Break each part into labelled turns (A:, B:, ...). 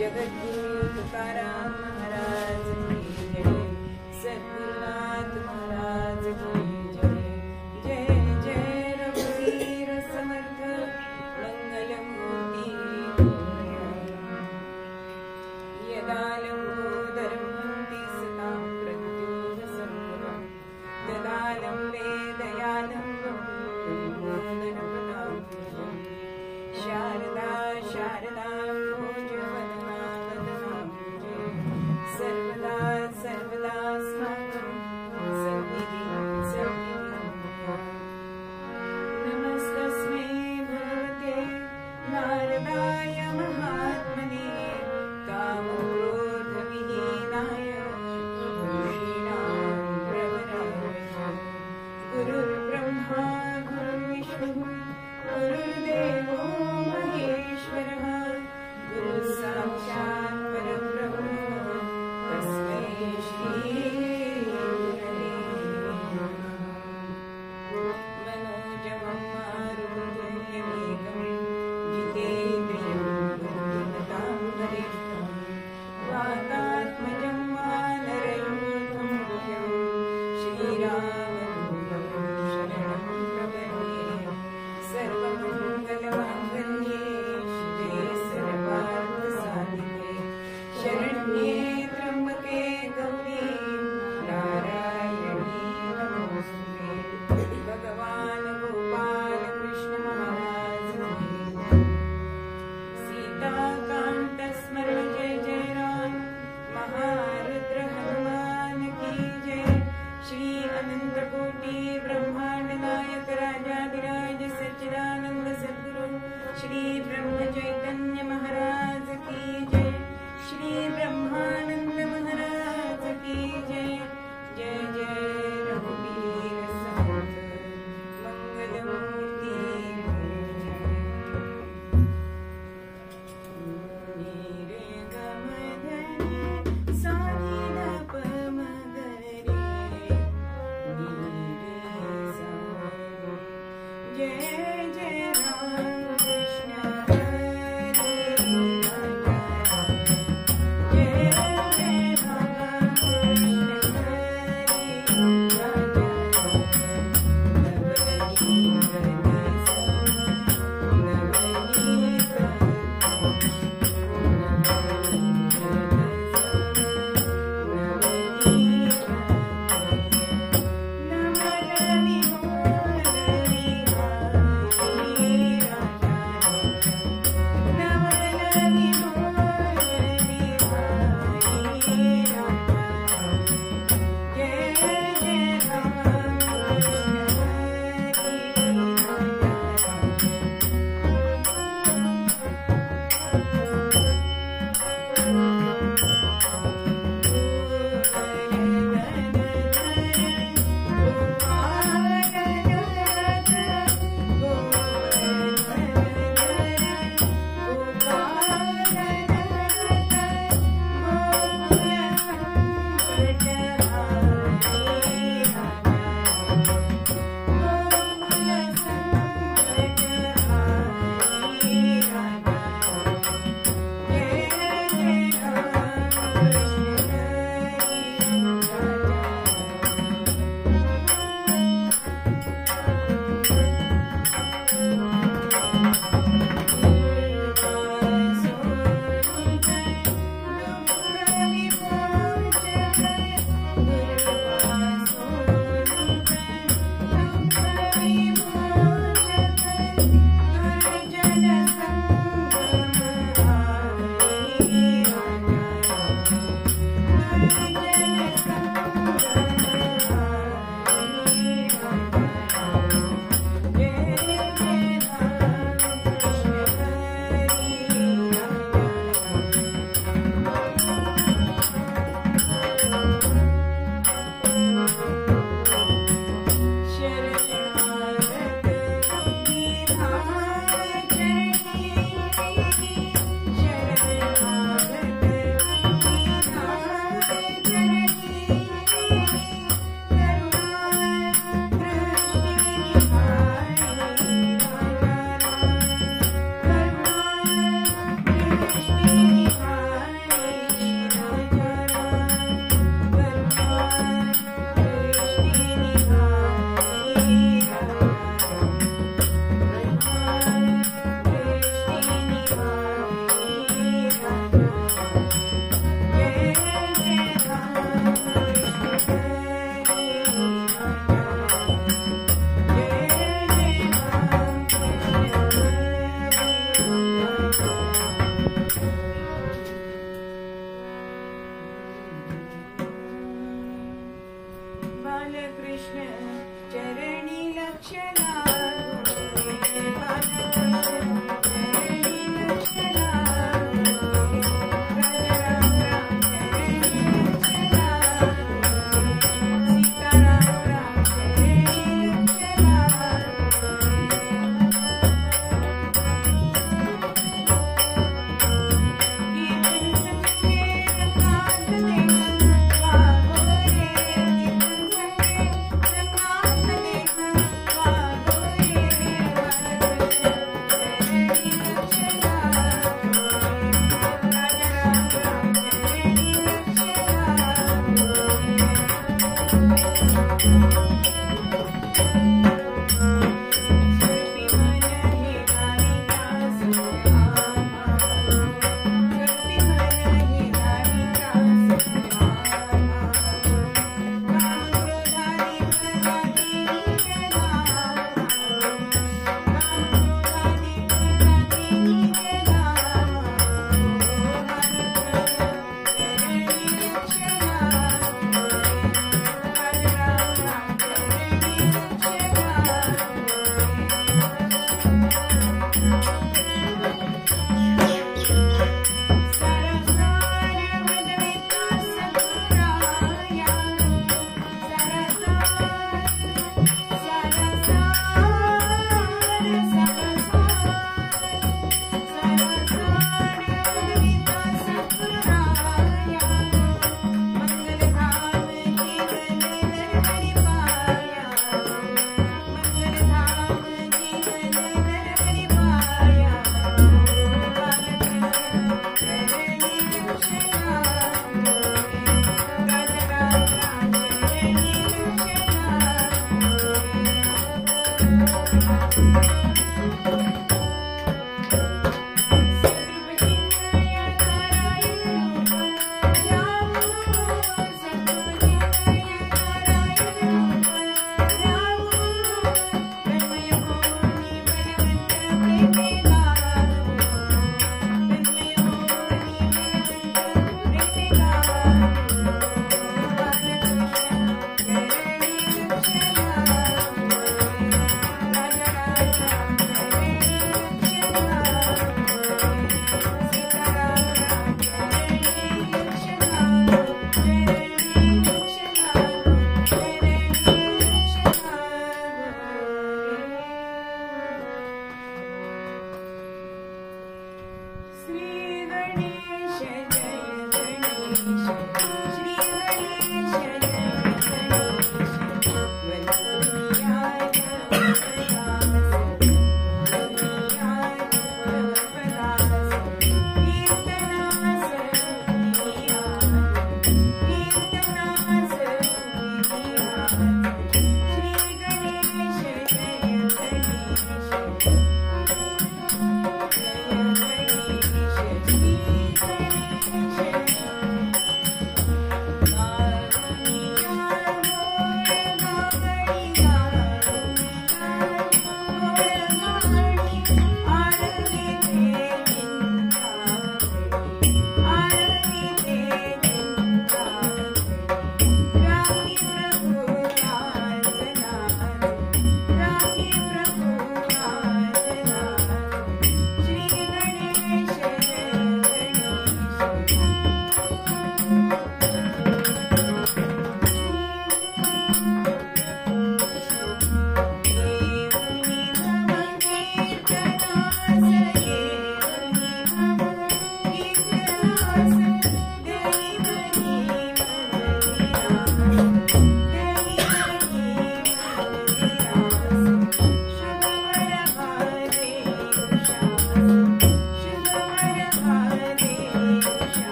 A: जगद्गुरु तुकाराम महाराज की जय, सद्गुरुनाथ महाराज की जय। जय जय रघुवीर समर्थ मंगल मूर्ति यदा लंबोदरं सतां प्रद्युम्न संभवं तदा लंबे दयालंबं लंबोदरपदां शारदा शारदा भोजवदना वदना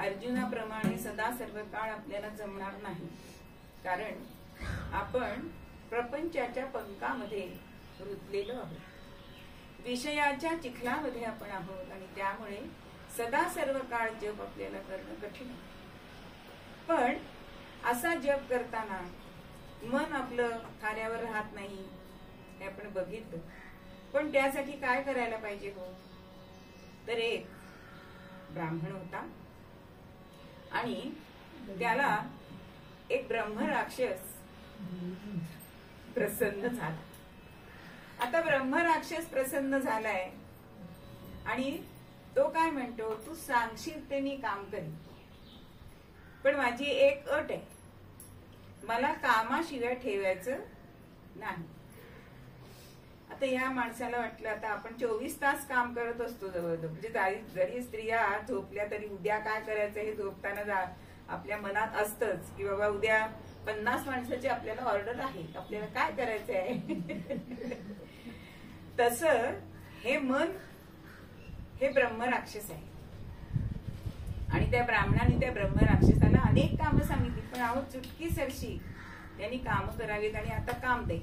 A: अर्जुनाप्रमाणे सदा सर्व काळ आपल्याला जमणार नाही, कारण आपण प्रपंचाच्या पंखामध्ये रुतलेलो आहोत, विषयाच्या चिखलामध्ये आपण आहोत आणि त्यामुळे सदा सर्व काळ जप आपल्याला करणं कठीण आहे. पण असा जप करताना मन आपलं थाऱ्यावर राहत नाही हे आपण बघितलं. पण त्यासाठी काय करायला पाहिजे हो? तर एक ब्राह्मण होता आणि त्याला एक ब्रह्म राक्षस प्रसन्न झाला. आता ब्रह्म राक्षस प्रसन्न झालाय आणि तो काय म्हणतो, तू सांगशील ते मी काम करीन. पण माझी एक अट आहे, मला कामाशिवाय ठेवायचं नाही. आता या माणसाला वाटलं आता आपण 24 तास काम करत असतो जवळजवळ, म्हणजे जरी स्त्रिया झोपल्या तरी उद्या काय करायचं हे झोपताना आपल्या मनात असतंच की बाबा उद्या 50 माणसाची आपल्याला ऑर्डर आहे, आपल्याला काय करायचं आहे. तसं हे मन हे ब्रह्मराक्षस आहे. आणि त्या ब्राह्मणाने त्या ब्रह्मराक्षसाला अनेक कामं सांगितली, पण अहो चुटकी सरशी त्यांनी काम करावीत आणि आता काम दे,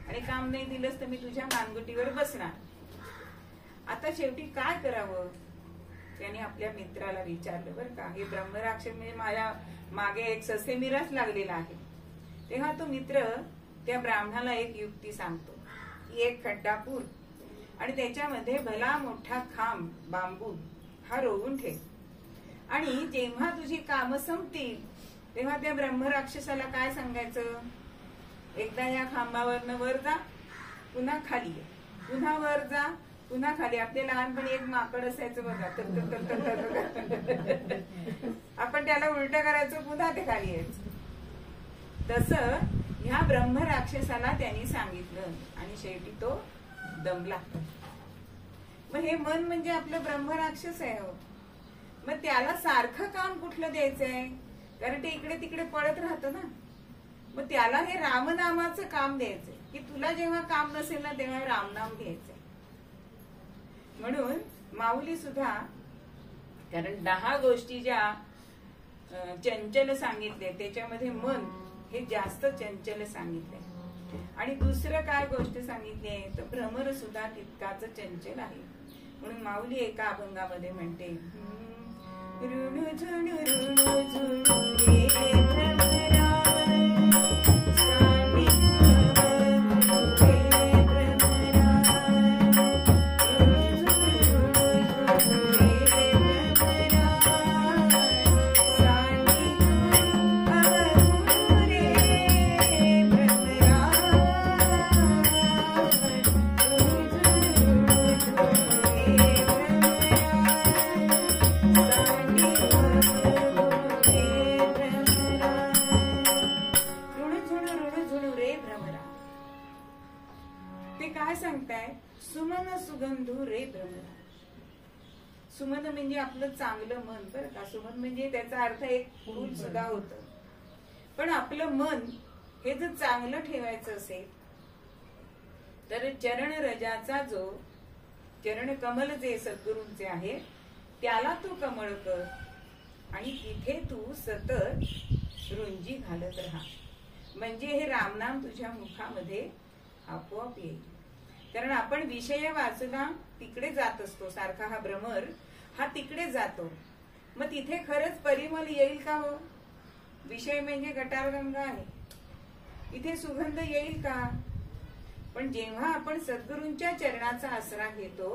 A: आणि काम नाही दिलंस तर मी तुझ्या मानगुटीवर बसणार. आता शेवटी काय करावं त्याने आपल्या मित्राला विचारलं. बरं का, हे ब्रह्मराक्षस म्हणजे माझ्या मागे एक ससेमिराच लागलेला आहे. तेव्हा तो मित्र त्या ब्राह्मणाला एक युक्ती सांगतो की एक खड्डा पूर आणि त्याच्यामध्ये भला मोठा खांब बांबू हा रोवून ठेव, आणि जेव्हा तुझी कामं संपतील तेव्हा त्या ब्रह्मराक्षसाला काय सांगायचं, एकदा या खांबावरनं वर जा, पुन्हा खाली ये, पुन्हा वर जा, पुन्हा खाली. आपल्या लहानपणी एक माकड असायचं बघा, आपण त्याला उलट करायचं, पुन्हा ते खाली यायचं. तसं ह्या ब्रह्मराक्षसाला त्यांनी सांगितलं आणि शेवटी तो दमला. मग हे मन म्हणजे आपलं ब्रह्मराक्षस आहे हो. मग त्याला सारखं काम कुठलं द्यायचंय, कारण ते इकडे तिकडे पळत राहतं ना. मग त्याला हे रामनामाचं काम द्यायचंय की तुला जेव्हा काम नसेल ना तेव्हा रामनाम घ्यायचंय. म्हणून माऊली सुद्धा, कारण 10 गोष्टी ज्या चंचल सांगितले त्याच्यामध्ये मन हे जास्त चंचल सांगितलंय. आणि दुसरं काय गोष्ट सांगितली आहे तर भ्रमर सुद्धा तितकाच चंचल आहे. म्हणून माऊली एका अभंगामध्ये म्हणते, ऋणु झुणु ऋणु झुणु रे भ्रमरा, सुगंधू रे भ्रमरा. सुमन म्हणजे आपलं चांगलं मन, बरं का. सुमन म्हणजे त्याचा अर्थ एक फूल सुद्धा होत. पण आपलं मन हे जर चांगलं ठेवायचं असेल तर चरण रजाचा जो चरण कमल जे सद्गुरूंचे आहे त्याला तू कमळ कर आणि तिथे तू सतत रुंजी घालत राहा. म्हणजे हे रामनाम तुझ्या मुखामध्ये आपोआप येईल. कारण आपण विषय वाचला तिकडे जात असतो, सारखा हा भ्रमर हा तिकडे जातो. मग तिथे खरंच परिमल येईल का हो? विषय म्हणजे गटारगंगा आहे, इथे सुगंध येईल का? पण जेव्हा आपण सद्गुरूंच्या चरणाचा आसरा घेतो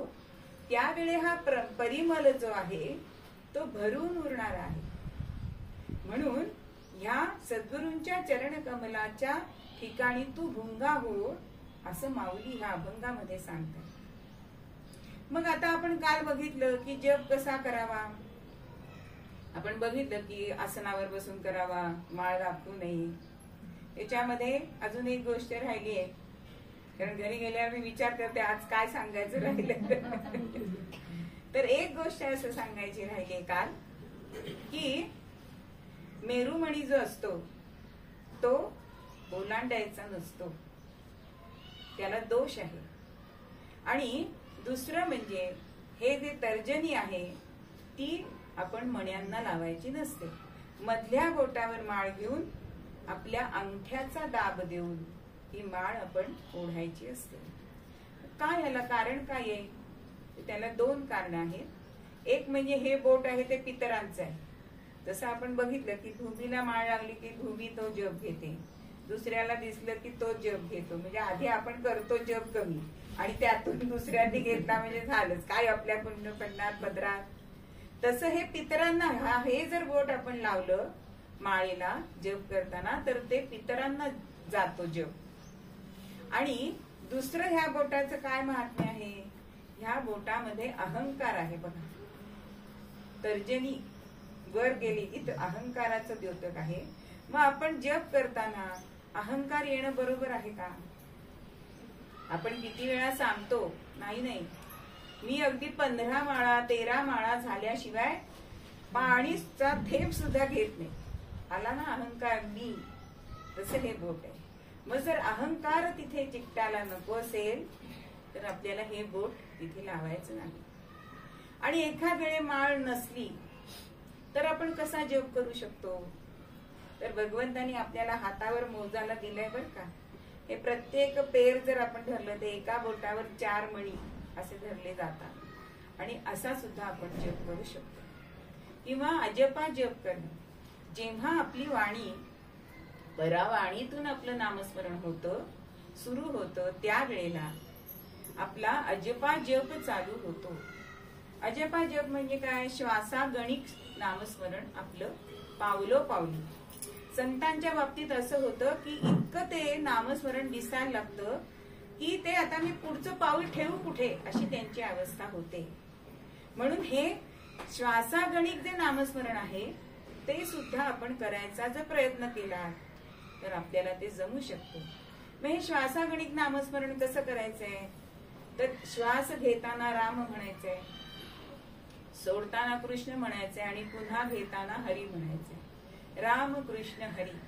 A: त्यावेळी हा परिमल जो आहे तो भरून उरणार आहे. म्हणून ह्या सद्गुरूंच्या चरण कमलाच्या ठिकाणी तू भुंगा हो असं माऊली ह्या अभंगामध्ये सांगतात. मग आता आपण काल बघितलं की जप कसा करावा. आपण बघितलं की आसनावर बसून करावा, माळ राखू नये. त्याच्यामध्ये अजून एक गोष्ट राहिली आहे, कारण घरी गेल्यावर मी विचार करते आज काय सांगायचं राहिलं. तर एक गोष्ट असं सांगायची राहिली काल की मेरुमणी जो असतो तो ओलांडायचा नसतो, त्याला दोष आहे. आणि दुसरं म्हणजे हे जे तर्जनी आहे ती आपण मण्यांना लावायची नसते. मधल्या बोटावर माळ घेऊन आपल्या अंगठ्याचा दाब देऊन ही माळ आपण ओढायची असते. काय याला कारण काय आहे? त्याला 2 कारण आहेत. एक म्हणजे हे बोट आहे ते पितरांचं आहे. जसं आपण बघितलं की धुबीला माळ लागली की धुबी तो जप घेते, दुसऱ्याला दिसलं की तो जप घेतो. म्हणजे आधी आपण करतो जप कमी आणि त्यातून दुसऱ्यांनी घेतला म्हणजे झालंच काय आपल्या पुण्य पडणार पदरात. तसं हे पितरांना हे जर बोट आपण लावलं माळेला जप करताना तर ते पितरांना जातो जप. आणि दुसरं ह्या बोटाचं काय महात्म्य आहे, ह्या बोटामध्ये अहंकार आहे बघा. तर्जनी वर गेली की अहंकाराचं द्योतक आहे. मग आपण जप करताना अहंकार येणं बरोबर आहे का? आपण किती वेळा सांगतो, नाही नाही मी अगदी 15 माळा 13 माळा झाल्याशिवाय पाणीचा थेंब सुद्धा घेत नाही. आला ना अहंकार मी, तसं हे बोट आहे. मग जर अहंकार तिथे चिकटायला नको असेल तर आपल्याला हे बोट तिथे लावायचं नाही. आणि एखाद वेळे माळ नसली तर आपण कसा जप करू शकतो? तर भगवंतानी आपल्याला हातावर मोजायला दिलंय बर का. हे प्रत्येक पेर जर आपण धरलं तर एका बोटावर 4 मणी असे धरले जातात. आणि असा सुद्धा आपण जप करू शकतो. किंवा अजपा जप करणं. जेव्हा आपली वाणी परावाणीतून आपलं नामस्मरण होतं, सुरू होतं, त्यावेळेला आपला अजपा जप चालू होतो. अजपा जप म्हणजे काय? श्वासागणिक नामस्मरण आपलं पावलोपावली. संतांच्या बाबतीत असं होतं की इतकं ते नामस्मरण दिसायला लागतं की ते आता मी पुढचं पाऊल ठेवू कुठे अशी त्यांची अवस्था होते. म्हणून हे श्वासागणिक जे नामस्मरण आहे ते सुद्धा आपण करायचा जर प्रयत्न केला तर आपल्याला ते जमू शकतो. मग हे श्वासागणिक नामस्मरण कसं करायचंय? तर श्वास घेताना राम म्हणायचंय, सोडताना कृष्ण म्हणायचंय आणि पुन्हा घेताना हरी म्हणायचंय. राम कृष्ण हरी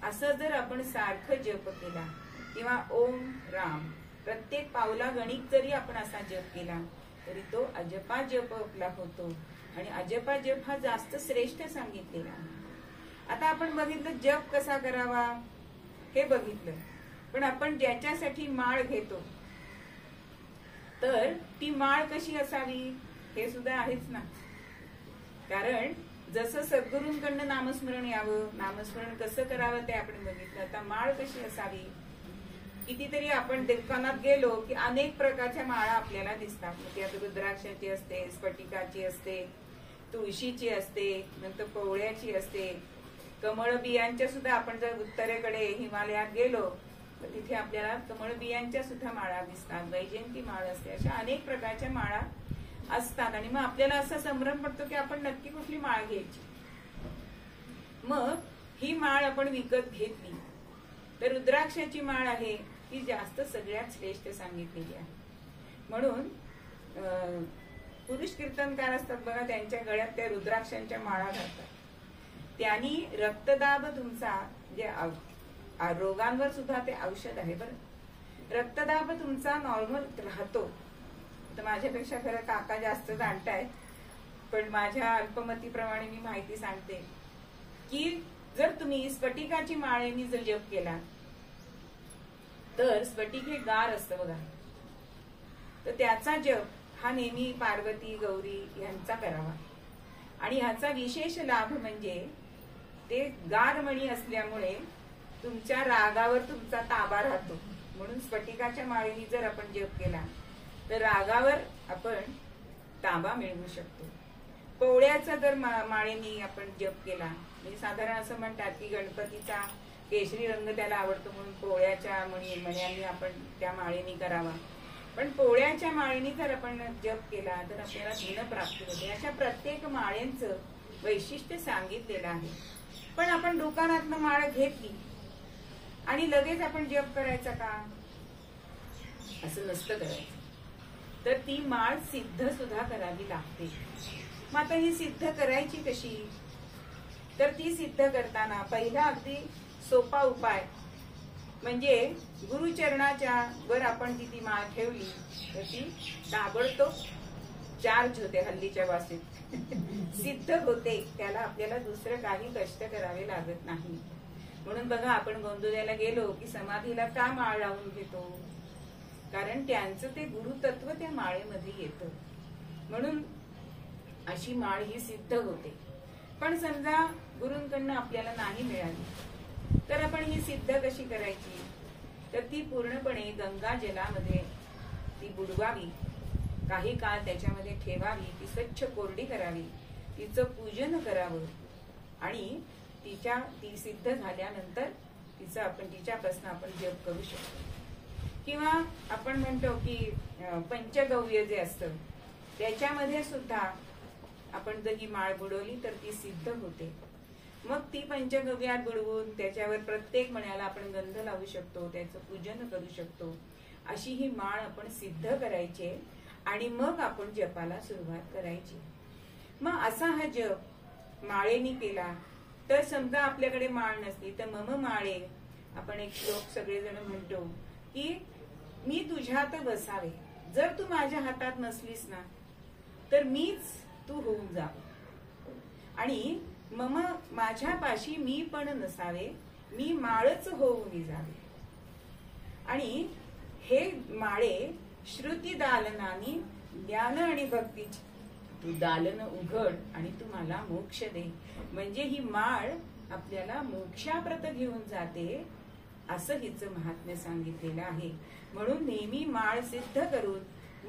A: असं जर आपण सारखं जप केला किंवा ओम राम प्रत्येक पावला गणिक जरी आपण असा जप केला तरी तो अजपा जप आपला होतो. आणि अजपा जप हा जास्त श्रेष्ठ सांगितलेला आहे. आता आपण बघितलं जप कसा करावा हे बघितलं, पण आपण ज्याच्यासाठी माळ घेतो तर ती माळ कशी असावी हे सुद्धा आहेच ना. कारण जसं सद्गुरूंकडनं नामस्मरण यावं, नामस्मरण कसं करावं ते आपण बघितलं. आता माळ कशी असावी? कितीतरी आपण दुकानात गेलो की अनेक प्रकारच्या माळा आपल्याला दिसतात. त्यात रुद्राक्षाची असते, स्फटिकाची असते, तुळशीची असते, नंतर पोवळ्याची असते, कमळ बियांच्या सुद्धा. आपण जर उत्तरेकडे हिमालयात गेलो तर तिथे आपल्याला कमळ बियांच्या सुद्धा माळा दिसतात, वैजयंती माळ असते. अशा अनेक प्रकारच्या माळा असतात. आणि मग आपल्याला असा संभ्रम पडतो की आपण नक्की कुठली माळ घ्यायची. मग ही माळ आपण विकत घेतली तर रुद्राक्षाची माळ आहे ती जास्त सगळ्यात श्रेष्ठ सांगितलेली आहे. म्हणून पुरुष कीर्तनकार असतात बघा, त्यांच्या गळ्यात त्या रुद्राक्षांच्या माळा घालतात. त्यांनी रक्तदाब तुमचा जे रोगांवर सुद्धा ते औषध आहे बरं. रक्तदाब तुमचा नॉर्मल राहतो. तर माझ्यापेक्षा खरं काका जास्त जाणतायत, पण माझ्या अल्पमतीप्रमाणे मी माहिती सांगते की जर तुम्ही स्फटिकाची माळेनी जर जप केला तर स्फटिक हे गार असतं बघा, तर त्याचा जप हा नेहमी पार्वती गौरी यांचा करावा. आणि ह्याचा विशेष लाभ म्हणजे ते गार मणी असल्यामुळे तुमच्या रागावर तुमचा ताबा राहतो. म्हणून स्फटिकाच्या माळेनी जर आपण जप केला तर रागावर आपण ताबा मिळवू शकतो. पोवळ्याचा जर माळेनी आपण जप केला, म्हणजे साधारण असं म्हणतात की गणपतीचा केशरी रंग त्याला आवडतो म्हणून पोवळ्याच्या मण्यांनी आपण त्या माळेनी करावा. पण पोवळ्याच्या माळेनी जर आपण जप केला तर आपल्याला धन प्राप्ती होते. अशा प्रत्येक माळेंचं वैशिष्ट्य सांगितलेलं आहे. पण आपण दुकानातनं माळ घेतली आणि लगेच आपण जप करायचा का? असं नसतं करायचं. तर ती माळ सिद्ध सुद्धा करावी लागते. मग आता ही सिद्ध करायची कशी? तर ती सिद्ध करताना पहिला अगदी सोपा उपाय म्हणजे गुरुचरणाच्या वर आपण ती माळ ठेवली तर ती ताबडतोब चार्ज होते. हल्लीच्या भाषेत सिद्ध होते. त्याला आपल्याला दुसरं काही कष्ट करावे लागत नाही. म्हणून बघा, आपण गोंदवल्याला गेलो की समाधीला का माळ लावून घेतो? कारण त्यांचं ते गुरुतत्व त्या माळेमध्ये येतं. म्हणून अशी माळ ही सिद्ध होते. पण समजा गुरूंकडनं आपल्याला नाही मिळाली तर आपण ही सिद्ध कशी करायची? तर ती पूर्णपणे गंगा जलामध्ये ती बुडवावी, काही काळ त्याच्यामध्ये ठेवावी, ती स्वच्छ कोरडी करावी, तिचं पूजन करावं आणि ती सिद्ध झाल्यानंतर तिच्यापासून आपण जप करू शकतो. किंवा आपण म्हणतो की पंचगव्य जे असतं त्याच्यामध्ये सुद्धा आपण जर ही माळ बुडवली तर ती सिद्ध होते. मग ती पंचगव्यात बुडवून त्याच्यावर प्रत्येक मण्याला आपण गंध लावू शकतो, त्याचं पूजन करू शकतो. अशी ही माळ आपण सिद्ध करायची आणि मग आपण जपाला सुरुवात करायची. मग असा हा जप माळेनी केला तर समजा आपल्याकडे माळ नसली तर मम माळे, आपण एक श्लोक सगळेजण म्हणतो की मी तुझ्यात बसावे. जर तू माझ्या हातात नसलीस ना तर मीच तू होऊन जा आणि मम माझ्यापाशी मी पण नसावे, मी माळच होऊन जावे. आणि हे माळे श्रुती दालनानी ज्ञान आणि भक्तीची तू दालन उघड आणि तू मला मोक्ष दे. म्हणजे ही माळ आपल्याला मोक्षाप्रत घेऊन जाते असं हिचं महात्म्य सांगितलेलं आहे. म्हणून नेहमी माळ सिद्ध करून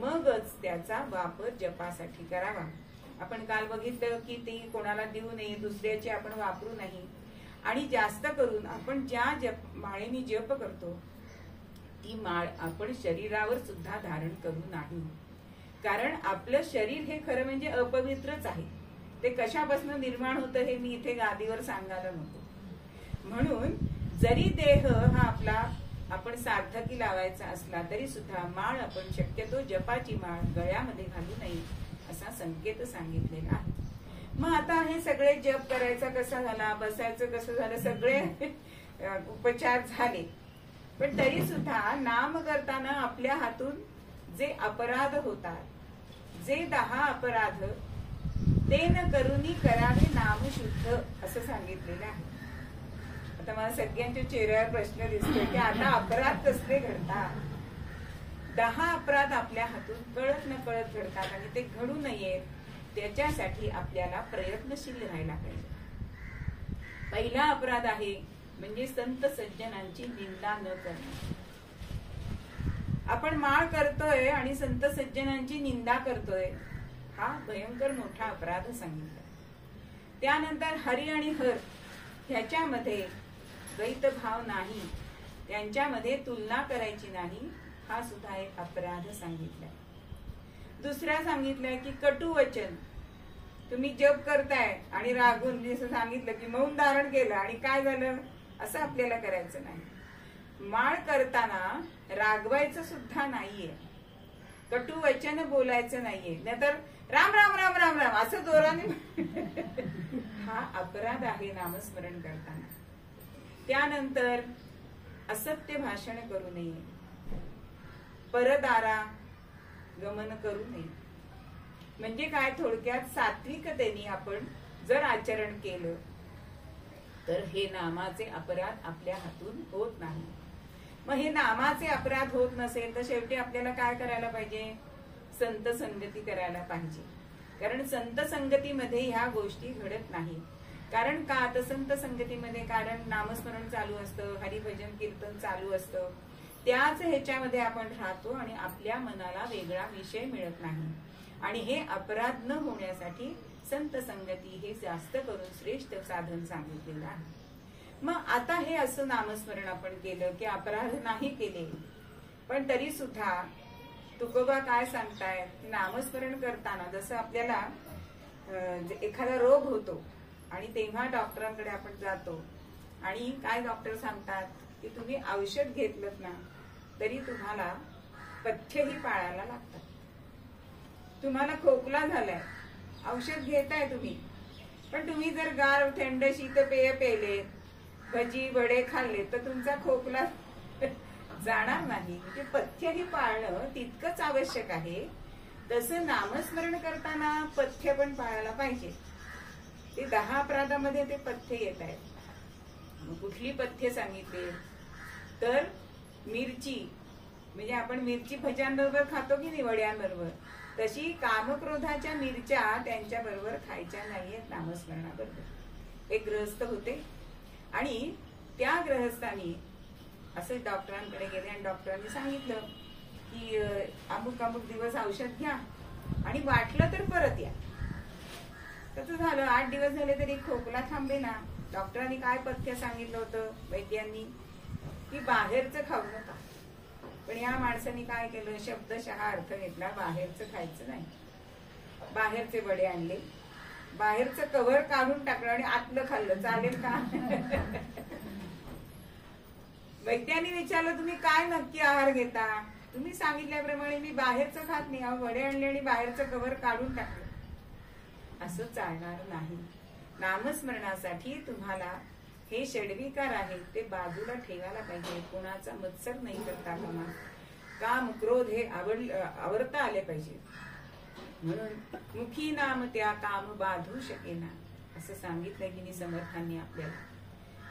A: मगच त्याचा वापर जपासाठी करावा. आपण काल बघितलं की ती कोणाला देऊ नये, दुसऱ्याची आपण वापरू नाही. आणि जास्त करून आपण ज्या माळेने जप करतो ती माळ आपण शरीरावर सुद्धा धारण करू नाही. कारण आपलं शरीर हे खरं म्हणजे अपवित्रच आहे. ते कशापासून निर्माण होतं हे मी इथे गादीवर सांगायला नको. म्हणून जरी देह हा आपला आपण सार्थकी लावायचा असला तरी सुद्धा माळ आपण शक्यतो जपाची माळ गळ्यामध्ये घालू नये असा संकेत सांगितलेला आहे. मग आता हे सगळे जप करायचा कसा झाला, बसायचं कसं झालं, सगळे उपचार झाले. पण तरी सुद्धा नाम करताना आपल्या हातून जे अपराध होतात, जे 10 अपराध ते न करुनी करावे नाम शुद्ध असं सांगितलेलं आहे. आता मला सगळ्यांच्या चेहऱ्यावर प्रश्न दिसतोय की आता अपराध कसले घडतात. 10 अपराध आपल्या हातून कळत न कळत घडतात आणि ते घडू नयेत त्याच्यासाठी आपल्याला प्रयत्नशील राहायला पाहिजे. पहिला अपराध आहे म्हणजे संत सज्जनांची निंदा न करणे. आपण माळ करतोय आणि संत सज्जनांची निंदा करतोय, हा भयंकर मोठा अपराध सांगितला. त्यानंतर हरी आणि हर ह्याच्यामध्ये द्वैतभाव नाही, त्यांच्यामध्ये तुलना करायची नाही, हा सुद्धा एक अपराध सांगितलाय. दुसरा सांगितलंय की कटू वचन. तुम्ही जप करताय आणि रागून जसं सांगितलं की मौन धारण केलं आणि काय झालं असं आपल्याला करायचं नाही. माळ करताना रागवायचं सुद्धा नाहीये, कटू वचन बोलायचं नाहीये, नाहीतर राम राम राम राम राम असं जोराने हा अपराध आहे नामस्मरण करताना. त्यानंतर असत्य भाषण करू नये, परदारा गमन करू नये. म्हणजे काय, थोडक्यात सात्विकतेने आपण जर आचरण केलं तर हे नामाचे अपराध आपल्या हातून होत नाही. मग हे नामाचे अपराध होत नसेल तर शेवटी आपल्याला काय करायला पाहिजे, संत संगती करायला पाहिजे. कारण संत संगतीमध्ये ह्या गोष्टी घडत नाही. कारण का, तर संत संगतीमध्ये कारण नामस्मरण चालू असतं, हरिभजन कीर्तन चालू असतं, त्याच ह्याच्यामध्ये आपण राहतो आणि आपल्या मनाला वेगळा विषय मिळत नाही. आणि हे अपराध न होण्यासाठी संत संगती हे जास्त करून श्रेष्ठ साधन सांगितलेलं आहे. मग आता हे असं नामस्मरण आपण केलं की अपराध नाही केले, पण तरी सुद्धा तुकोबा काय सांगताय, नामस्मरण करताना जसं आपल्याला एखादा रोग होतो आणि तेव्हा डॉक्टरांकडे आपण जातो आणि काय डॉक्टर सांगतात की तुम्ही औषध घेतलं ना तरी तुम्हाला पथ्यही पाळायला लागतात. तुम्हाला खोकला झालाय, औषध घेताय तुम्ही, पण तुम्ही जर गार थंड शीत पेय पेले, भजी वडे खाल्ले तर तुमचा खोकला जाणार नाही. म्हणजे पथ्यही पाळणं तितकंच आवश्यक आहे. तसं नामस्मरण करताना पथ्य पण पाळायला पाहिजे. ते 10 अपराधामध्ये ते पथ्य येत आहेत. मग कुठली पथ्य सांगितले तर मिरची, म्हणजे आपण मिरची भज्यांबरोबर खातो की नाही वड्यांबरोबर, तशी कामक्रोधाच्या मिरच्या त्यांच्या बरोबर खायच्या नाहीयेत नामस्मरणाबरोबर. एक गृहस्थ होते आणि त्या गृहस्थांनी असे डॉक्टरांकडे गेले आणि डॉक्टरांनी सांगितलं की अमुक अमुक दिवस औषध घ्या आणि वाटलं तर परत या. तसं झालं, 8 दिवस झाले तरी खोकला थांबे ना. डॉक्टरांनी काय पथ्य सांगितलं होतं वैद्यांनी की बाहेरचं खाऊ नका. पण या माणसाने काय केलं, शब्दशः अर्थ घेतला, बाहेरचं खायचं नाही. बाहेरचे वडे आणले बाहेरचं कव्हर काढून टाकलं आणि आतलं खाल्लं, चालेल का? वैद्याने विचारलं तुम्ही काय नक्की आहार घेता? तुम्ही सांगितल्याप्रमाणे मी बाहेरचं खात नाही, वडे आणले आणि बाहेरचं कव्हर काढून टाकलं. असं चालणार नाही. नामस्मरणासाठी तुम्हाला हे षड्विकार आहेत ते बाजूला ठेवायला पाहिजे. कोणाचा मत्सर नाही करता कामा. काम क्रोध हे आवरता आले पाहिजे. म्हणून मुखी नाम त्या काम बाधू शकेना असं सांगितलं की समर्थांनी आपल्याला.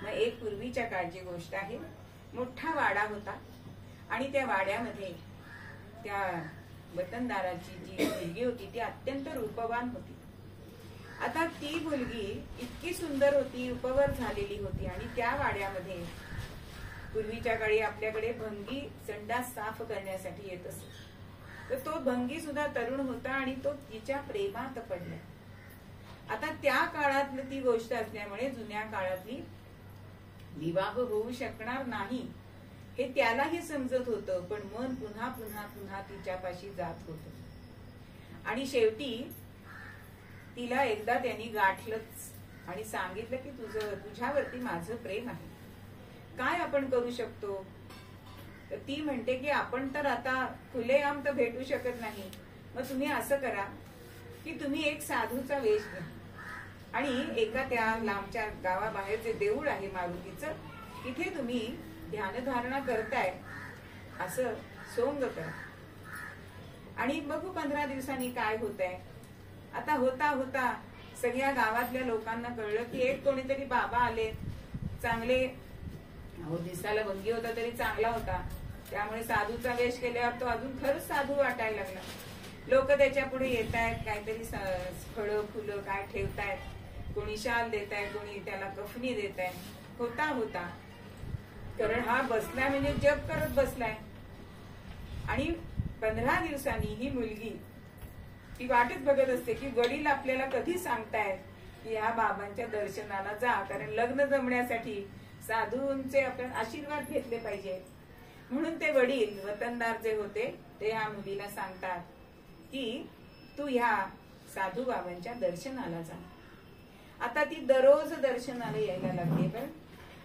A: मग एक पूर्वीच्या काळची गोष्ट आहे. मोठा वाडा होता आणि त्या वाड्यामध्ये त्या वतनदाराची जी मुलगी होती ती अत्यंत रूपवान होती. आता ती मुलगी इतकी सुंदर होती, उपवर झालेली होती आणि त्या वाड्यामध्ये पूर्वीच्या काळी आपल्याकडे भंगी संडास साफ करण्यासाठी येत असत. तर तो भंगी सुद्धा तरुण होता आणि तो तिच्या प्रेमात पडला. आता त्या काळातली ती गोष्ट असल्यामुळे जुन्या काळातली विवाह होऊ शकणार नाही हे त्यालाही समजत होतं, पण मन पुन्हा पुन्हा पुन्हा तिच्यापाशी जात होतं. आणि शेवटी तिला एकदा त्यांनी गाठलंच आणि सांगितलं की तुझ्यावरती माझं प्रेम आहे, काय आपण करू शकतो? तर ती म्हणते की आपण तर आता खुलेआम तर भेटू शकत नाही, मग तुम्ही असं करा की तुम्ही एक साधूचा वेश घ्या आणि एका त्या लांबच्या गावाबाहेर जे देऊळ आहे मारुतीचं तिथे तुम्ही ध्यानधारणा करताय असं सोंग करा आणि बघू 15 दिवसांनी काय होत आहे. आता होता होता सगळ्या गावातल्या लोकांना कळलं की एक कोणीतरी बाबा आले, चांगले दिसायला भंगी होता तरी चांगला होता, त्यामुळे साधूचा वेश केल्यावर तो अजून खरंच साधू वाटायला लागला. लोक त्याच्या पुढे येत आहेत, काहीतरी फळं फुलं काय ठेवतायत, कोणी शाल देत आहे, कोणी त्याला कफनी देत आहे. होता होता कारण हा बसलाय म्हणजे जप करत बसलाय. आणि 15 दिवसांनी ही मुलगी ती वाटच बघत असते की वडील आपल्याला कधी सांगतायत की ह्या बाबांच्या दर्शनाला जा, कारण लग्न जमण्यासाठी साधूंचे आपण आशीर्वाद घेतले पाहिजे. म्हणून ते वडील वतनदार जे होते ते ह्या मुलीला सांगतात की तू ह्या साधू बाबांच्या दर्शनाला जा. आता ती दररोज दर्शनाला यायला लागली. पण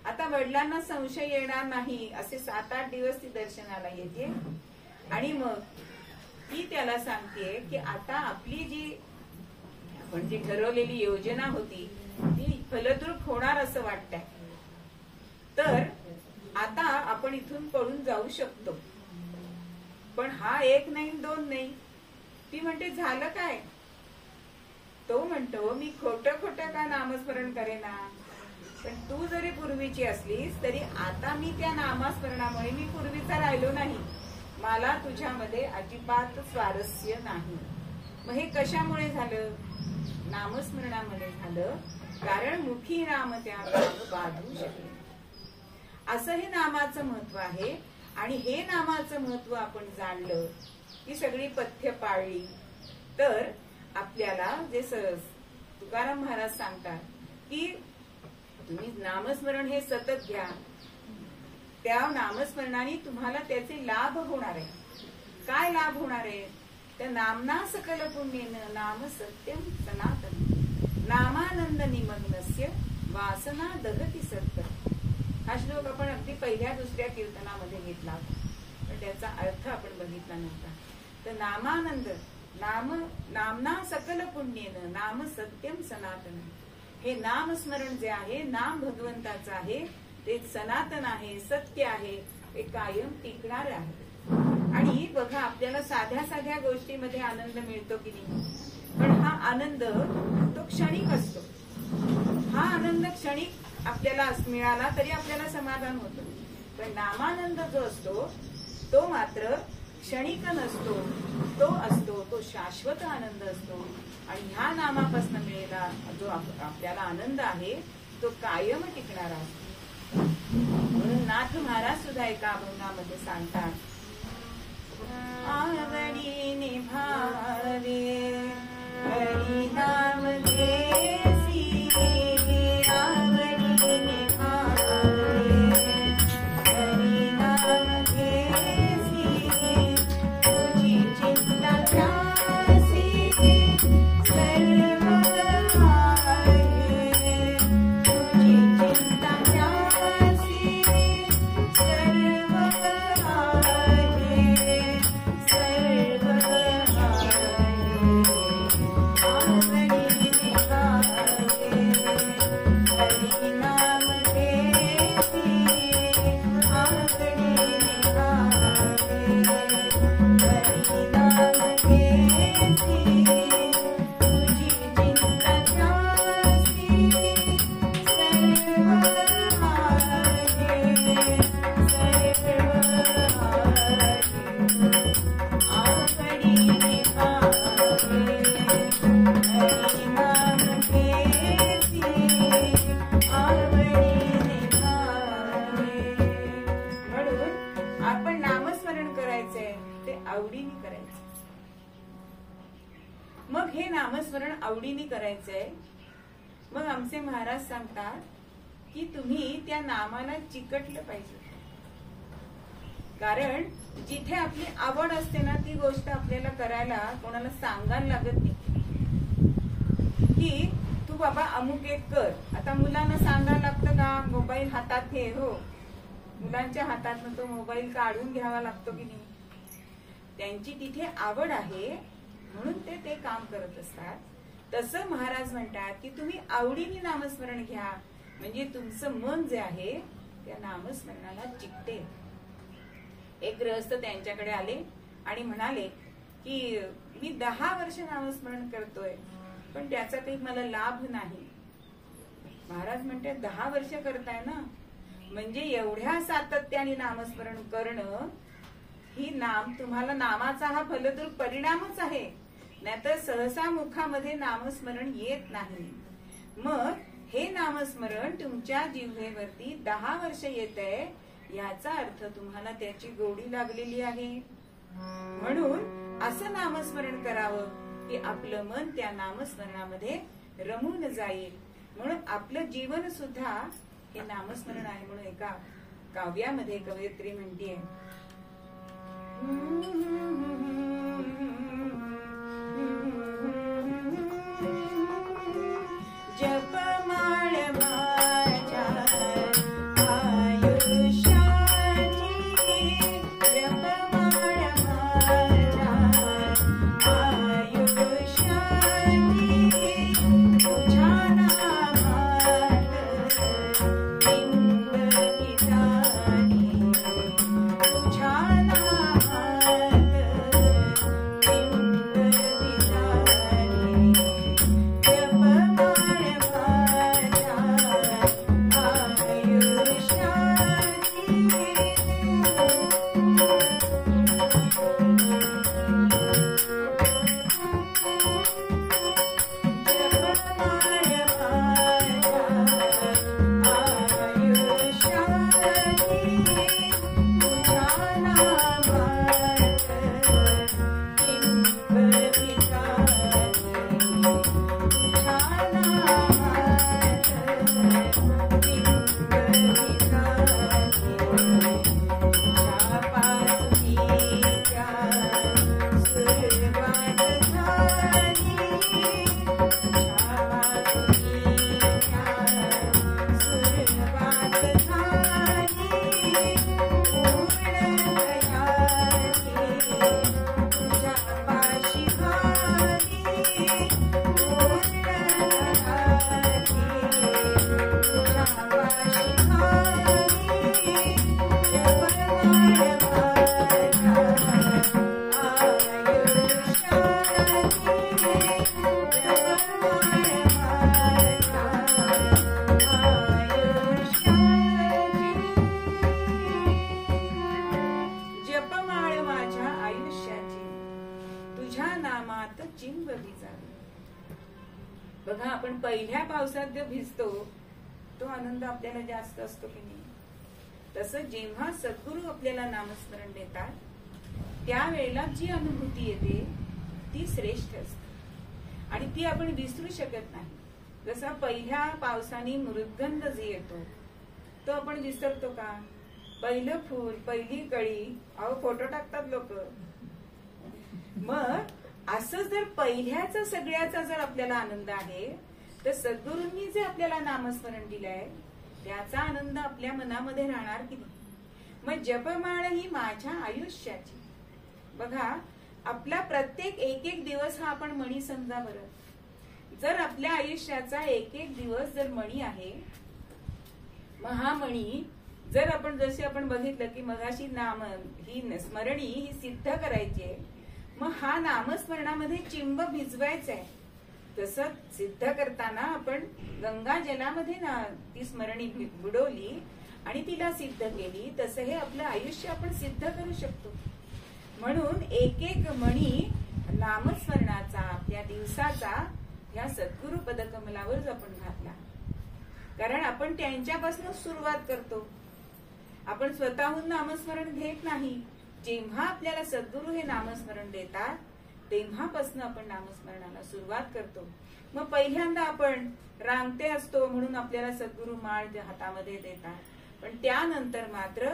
A: आता वडिलांना संशय येणार नाही असे 7-8 दिवस ती दर्शनाला येते आणि मग ती त्याला सांगते की आता आपली जी आपण जी ठरवलेली योजना होती ती फलद्रूप होणार असं वाटतंय. तर आता आपण इथून पळून जाऊ शकतो. पण हा 1 नाही 2 नाही. ती म्हणते झालं काय? तो म्हणतो मी खोटं खोटं का नामस्मरण करेना, पण तू जरी पूर्वीची असलीस तरी आता मी त्या नामस्मरणामुळे मी पूर्वीचा राहिलो नाही. मला तुझ्यामध्ये अजिबात स्वारस्य नाही. मग हे कशामुळे झालं? नामस्मरणामध्ये झालं. कारण मुखी नाम त्या बाधू शकेल असं हे नामाचं महत्व आहे. आणि हे नामाचं महत्व आपण जाणलं की सगळी पथ्य पाळली तर आपल्याला जे तुकाराम महाराज सांगतात की तुम्ही नामस्मरण हे सतत घ्या, त्या नामस्मरणाने तुम्हाला त्याचे लाभ होणार आहे. काय लाभ होणार आहे? तर नामना सकल पुण्येन नाम सत्यम सनातन नामानंद निमग्नस्य वासना दहती सत्तर. हा श्लोक आपण अगदी पहिल्या 2ऱ्या कीर्तनामध्ये घेतला पण त्याचा अर्थ आपण बघितला नव्हता. तर नामानंद नामना सकल पुण्येन नाम सत्यम सनातन. हे नामस्मरण जे आहे नाम भगवंताचं आहे ते सनातन आहे, सत्य आहे, ते कायम टिकणार आहे. आणि बघा आपल्याला साध्या साध्या गोष्टीमध्ये आनंद मिळतो की नाही, पण हा आनंद तो क्षणिक असतो. हा आनंद क्षणिक आपल्याला मिळाला तरी आपल्याला समाधान होतं. पण नामानंद जो असतो तो मात्र क्षणिक नसतो, तो असतो तो शाश्वत आनंद असतो. आणि ह्या नामापासून मिळेला जो आपल्याला आनंद आहे तो कायम टिकणारा असतो. म्हणून नाथ महाराज सुद्धा एका अभंगामध्ये सांगतात आवडी निभावे हरी नाम घेसी, आवडी निभावे हरी नाम घेसी, तुझी चिंता त्रासी सर्व नामस्मरण आवडीने करायचंय, मग आमचे महाराज सांगतात की तुम्ही त्या नामाला चिकटलं पाहिजे. कारण जिथे आपली आवड असते ना, ती गोष्ट आपल्याला करायला कोणाला सांगायला लागत नाही की तू बाबा अमुक एक कर. आता मुलांना सांगायला लागतं का मोबाईल हातात घे, हो मुलांच्या हातात तो मोबाईल काढून घ्यावा लागतो की नाही. त्यांची तिथे आवड आहे म्हणून ते काम करत असतात. तसं महाराज म्हणतात की तुम्ही आवडीने नामस्मरण घ्या, म्हणजे तुमचं मन जे आहे त्या नामस्मरणाला चिकटे. एक गृहस्थ त्यांच्याकडे आले आणि म्हणाले की मी 10 वर्ष नामस्मरण करतोय पण त्याचा काही मला लाभ नाही. महाराज म्हणते 10 वर्ष करताय ना, म्हणजे एवढ्या सातत्याने नामस्मरण करणं ही तुम्हाला नामाचा हा फलद्रूप परिणामच आहे, नाहीतर सहसा मुखामध्ये नामस्मरण येत नाही. मग हे नामस्मरण तुमच्या जिव्हेवरती 10 वर्ष येतंय, याचा अर्थ तुम्हाला त्याची गोडी लागलेली आहे. म्हणून असं नामस्मरण करावं की आपलं मन त्या नामस्मरणामध्ये रमून जाईल. म्हणून आपलं जीवन सुद्धा हे नामस्मरण आहे. म्हणून एका काव्यामध्ये कवयित्री म्हणतीये, जपमाळ माझ्या आयुष्याची, जपमाळ माझ्या आयुष्याची, तुझ्या नामात बिंब पितानी, तुझ्या नामात बिंब पितानी, जपमाळ माझ्या नामात चिंब भिजावे. बघा आपण पहिल्या पावसात जो भिजतो तो आनंद आपल्याला जास्त असतो की नाही. तसं जेव्हा सद्गुरू आपल्याला नामस्मरण देतात त्यावेळेला जी अनुभूती येते ती श्रेष्ठ असते आणि ती आपण विसरू शकत नाही. जसा पहिल्या पावसाने मृदगंध जे येतो तो आपण विसरतो का. पहिलं फूल, पहिली कळी, अहो फोटो टाकतात लोक. मग असं जर पहिल्याचा सगळ्याचा जर आपल्याला आनंद आहे तर सद्गुरूंनी जे आपल्याला नामस्मरण दिलंय त्याचा आनंद आपल्या मनामध्ये राहणार की नाही. मग जपमाळ ही माझ्या आयुष्याची. बघा आपला प्रत्येक एक एक दिवस हा आपण मणी समजा बरं. जर आपल्या आयुष्याचा एक एक दिवस जर मणी आहे, मग हा मणी जर आपण जसे आपण बघितलं की मगाशी नाम ही स्मरणी ही सिद्ध करायची आहे, मग हा नामस्मरणामध्ये चिंब भिजवायचा आहे. तसं सिद्ध करताना आपण गंगा जलामध्ये ना ती स्मरणी बुडवली आणि तिला सिद्ध केली. तसं हे आपलं आयुष्य आपण सिद्ध करू शकतो. म्हणून एक एक मणी नामस्मरणाचा त्या दिवसाचा या सद्गुरु पदकमलावर आपण घातला. कारण आपण त्यांच्यापासून सुरुवात करतो, आपण स्वतःहून नामस्मरण घेत नाही. जेव्हा आपल्याला सद्गुरु हे नामस्मरण देतात तेव्हापासून आपण नामस्मरणाला सुरुवात करतो. मग पहिल्यांदा आपण रांगते असतो म्हणून आपल्याला सद्गुरु माळ हातामध्ये देतात, पण त्यानंतर मात्र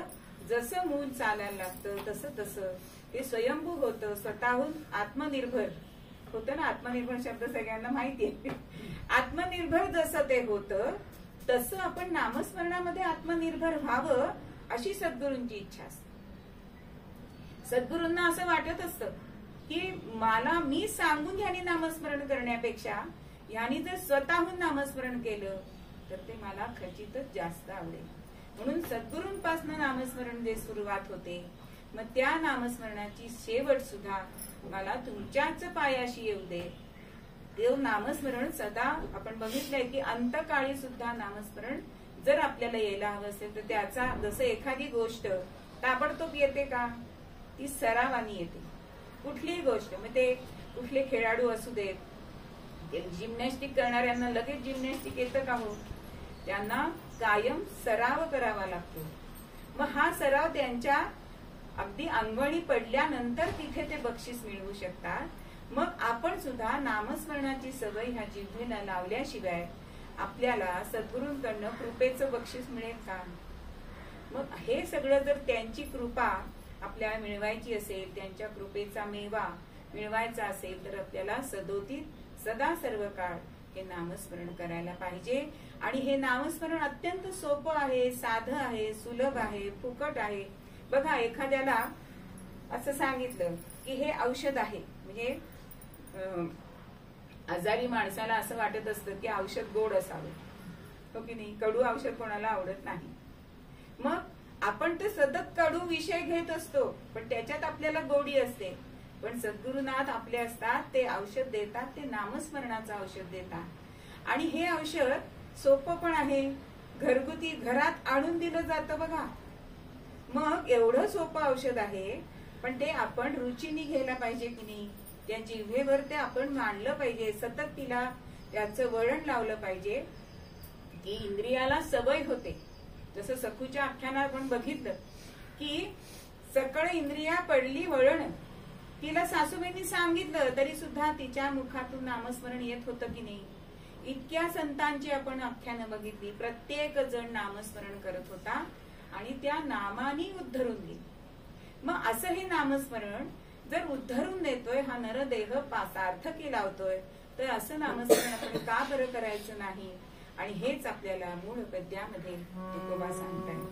A: जसं मूल चालायला लागतं तसं तसं ते स्वयंभू होतं, स्वतःहून आत्मनिर्भर होतं ना. आत्मनिर्भर शब्द सगळ्यांना माहिती आहे. आत्मनिर्भर जसं ते होतं तसं आपण नामस्मरणामध्ये आत्मनिर्भर व्हावं अशी सद्गुरूंची इच्छा असते. सद्गुरूंना असं वाटत असतं की मी सांगून ह्यानी नामस्मरण करण्यापेक्षा ह्यानी जर स्वतःहून नामस्मरण केलं तर ते मला खचितच जास्त आवडेल. म्हणून सद्गुरूंपासून नामस्मरण जे सुरुवात होते, मग त्या नामस्मरणाची शेवट सुद्धा मला तुमच्याच पायाशी येऊ दे. देव नामस्मरण सदा आपण बघितलंय की अंतकाळी सुद्धा नामस्मरण जर आपल्याला यायला हवं असेल तर त्याचा जसं एखादी गोष्ट ताबडतोब येते का, ती सरावानी येते. कुठलीही गोष्ट, मग ते कुठले खेळाडू असू देत, जिम्नॅस्टिक करणाऱ्यांना लगेच जिम्नॅस्टिक येतं का हो, त्यांना कायम सराव करावा लागतो. मग हा सराव त्यांच्या अगदी अंगवळी पडल्यानंतर तिथे ते बक्षीस मिळवू शकतात. मग आपण सुद्धा नामस्मरणाची सवय ह्या जिव्हेला लावल्याशिवाय आपल्याला सद्गुरूंकडनं कृपेचं बक्षीस मिळेल का? मग हे सगळं जर त्यांची कृपा आपल्याला मिळवायची असेल, त्यांच्या कृपेचा मेवा मिळवायचा असेल तर आपल्याला सदोदित सदा सर्व काळ हे नामस्मरण करायला पाहिजे. आणि हे नामस्मरण अत्यंत सोपं आहे, साधं आहे, सुलभ आहे, फुकट आहे. बघा, एखाद्याला असं सांगितलं की हे औषध आहे, म्हणजे आजारी माणसाला असं वाटत असतं की औषध गोड असावं, हो की नाही? कडू औषध कोणाला आवडत नाही. मग आपण ते सतत कडू विषय घेत असतो, पण त्याच्यात आपल्याला गोडी असते. पण सद्गुरुनाथ आपले असतात, ते औषध देतात, ते नामस्मरणाचं औषध देतात. आणि हे औषध सोपं पण आहे, घरगुती घरात आणून दिलं जातं बघा. मग एवढं सोपं औषध आहे, पण ते आपण रुचीने घ्यायला पाहिजे की नाही, त्या जिव्हेवर ते आपण मांडलं पाहिजे, सतत तिला त्याचं वळण लावलं पाहिजे की इंद्रियाला सवय होते. जसं सखूच्या आख्यानात आपण बघितलं की सकळ इंद्रिया पडली वळण, तिला सासूबाईंनी सांगितलं तरी सुद्धा तिच्या मुखातून नामस्मरण येत होतं की नाही. इतक्या संतांची आपण आख्यानं बघितली, प्रत्येक जण नामस्मरण करत होता आणि त्या नामानी उद्धरून गेली. मग असं हे नामस्मरण जर उद्धरून देतोय, हा नरदेह सार्थकी लावतोय, तर असं नामस्मरण आपण का बरं करायचं नाही? आणि हेच आपल्याला मूळ पद्यामध्ये तुकोबा सांगताय.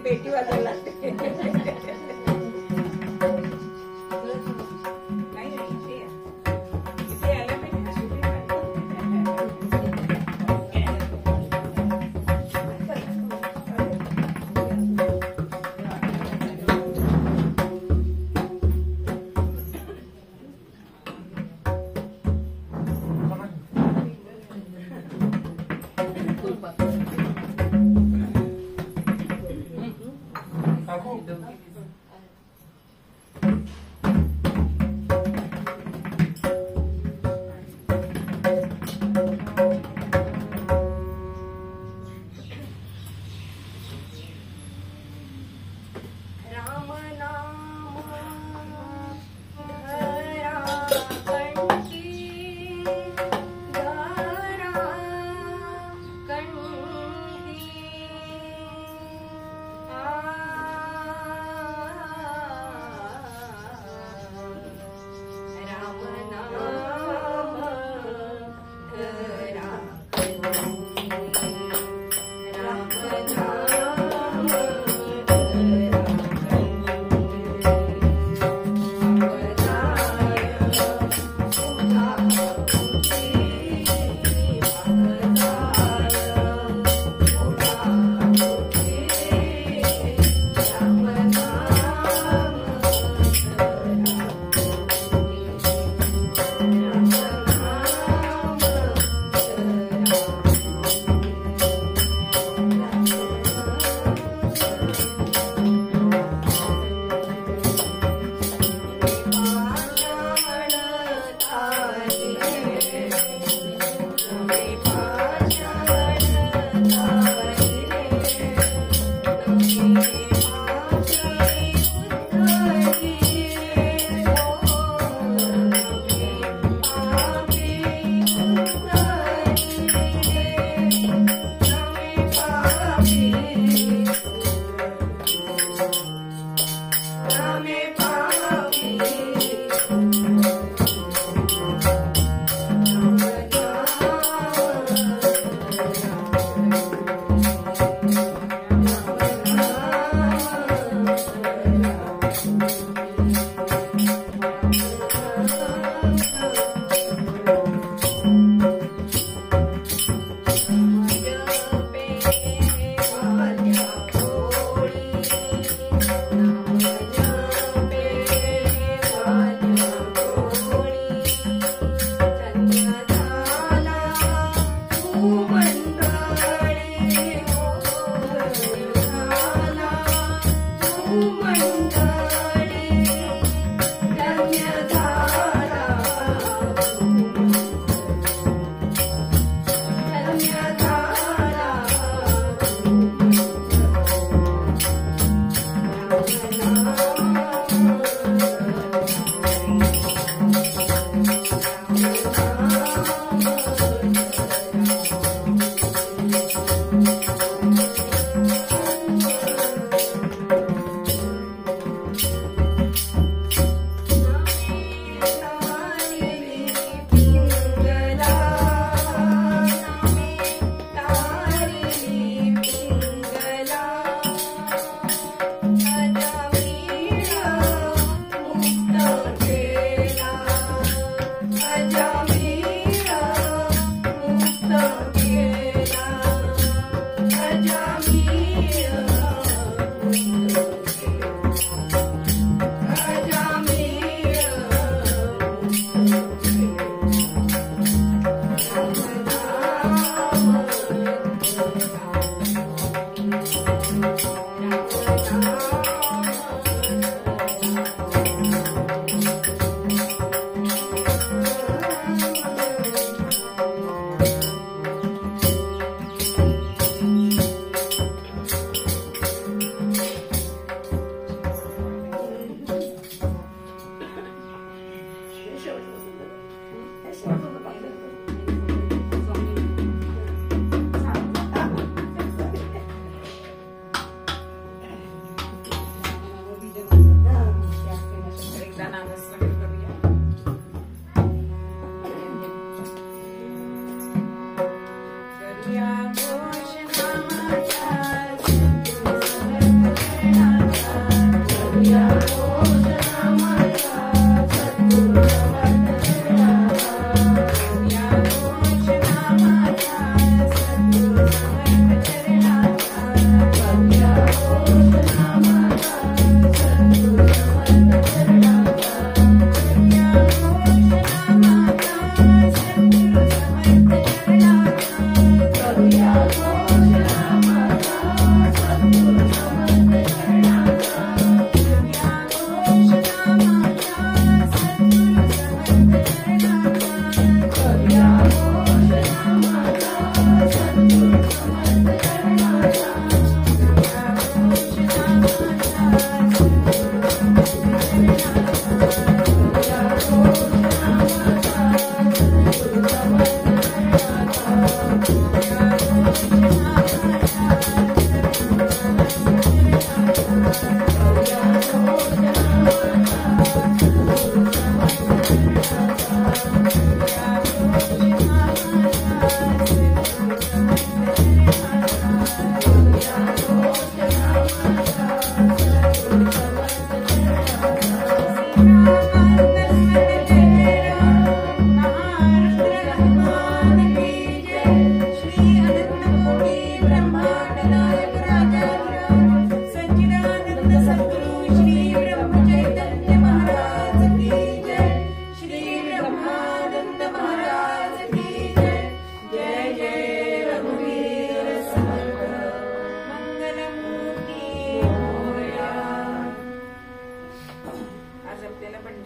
B: पेटी वाजायला लागते.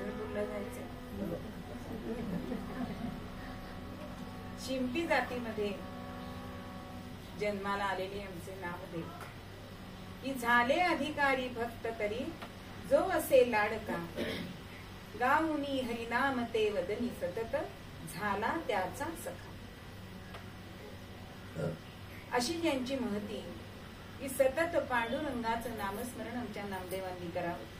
A: पंढरपूरला जायचं. शिंपी जातीमध्ये जन्माला आलेले आमचे नामदेव की झाले अधिकारी भक्त तरी जो असे लाडका गाऊनी हरिनाम ते वदनी सतत झाला त्याचा सखा. अशी ज्यांची महती की सतत पांडुरंगाचं नामस्मरण आमच्या नामदेवांनी करावं.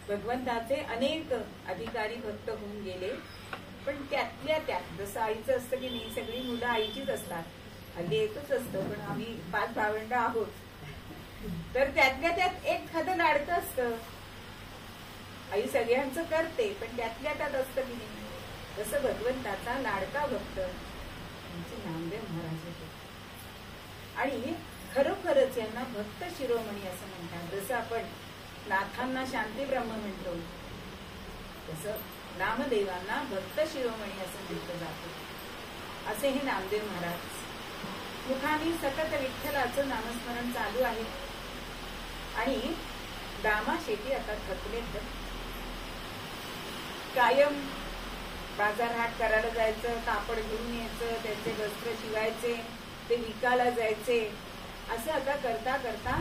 A: भगवंताचे अनेक अधिकारी भक्त होऊन गेले, पण त्यातल्या त्यात जसं आईचं असतं की नाही, सगळी मुलं आईचीच असतात. हल्ली एकच असतं, पण आम्ही 5 भावंड आहोत, तर त्यातल्या त्यात एखादं लाडकं असतं. आई सगळ्यांचं करते, पण त्यातल्या त्यात असतं की नाही, तसं भगवंताचा लाडका भक्त आमचे नामदेव महाराज होते. आणि खरोखरच यांना भक्त शिरोमणी असं म्हणतात. जसं आपण नाथांना शांती ब्रह्म म्हणतो, तसं नामदेवांना भक्त शिरोमणी असं म्हटलं जातं. असे हे नामदेव महाराज मुखाने सतत विठ्ठलाचं नामस्मरण चालू आहे. आणि दामा शेती आता थकलेत. कायम बाजारहाट करायला जायचं, कापड घेऊन यायचं, त्याचे वस्त्र शिवायचे, ते विकायला जायचे. असं आता करता करता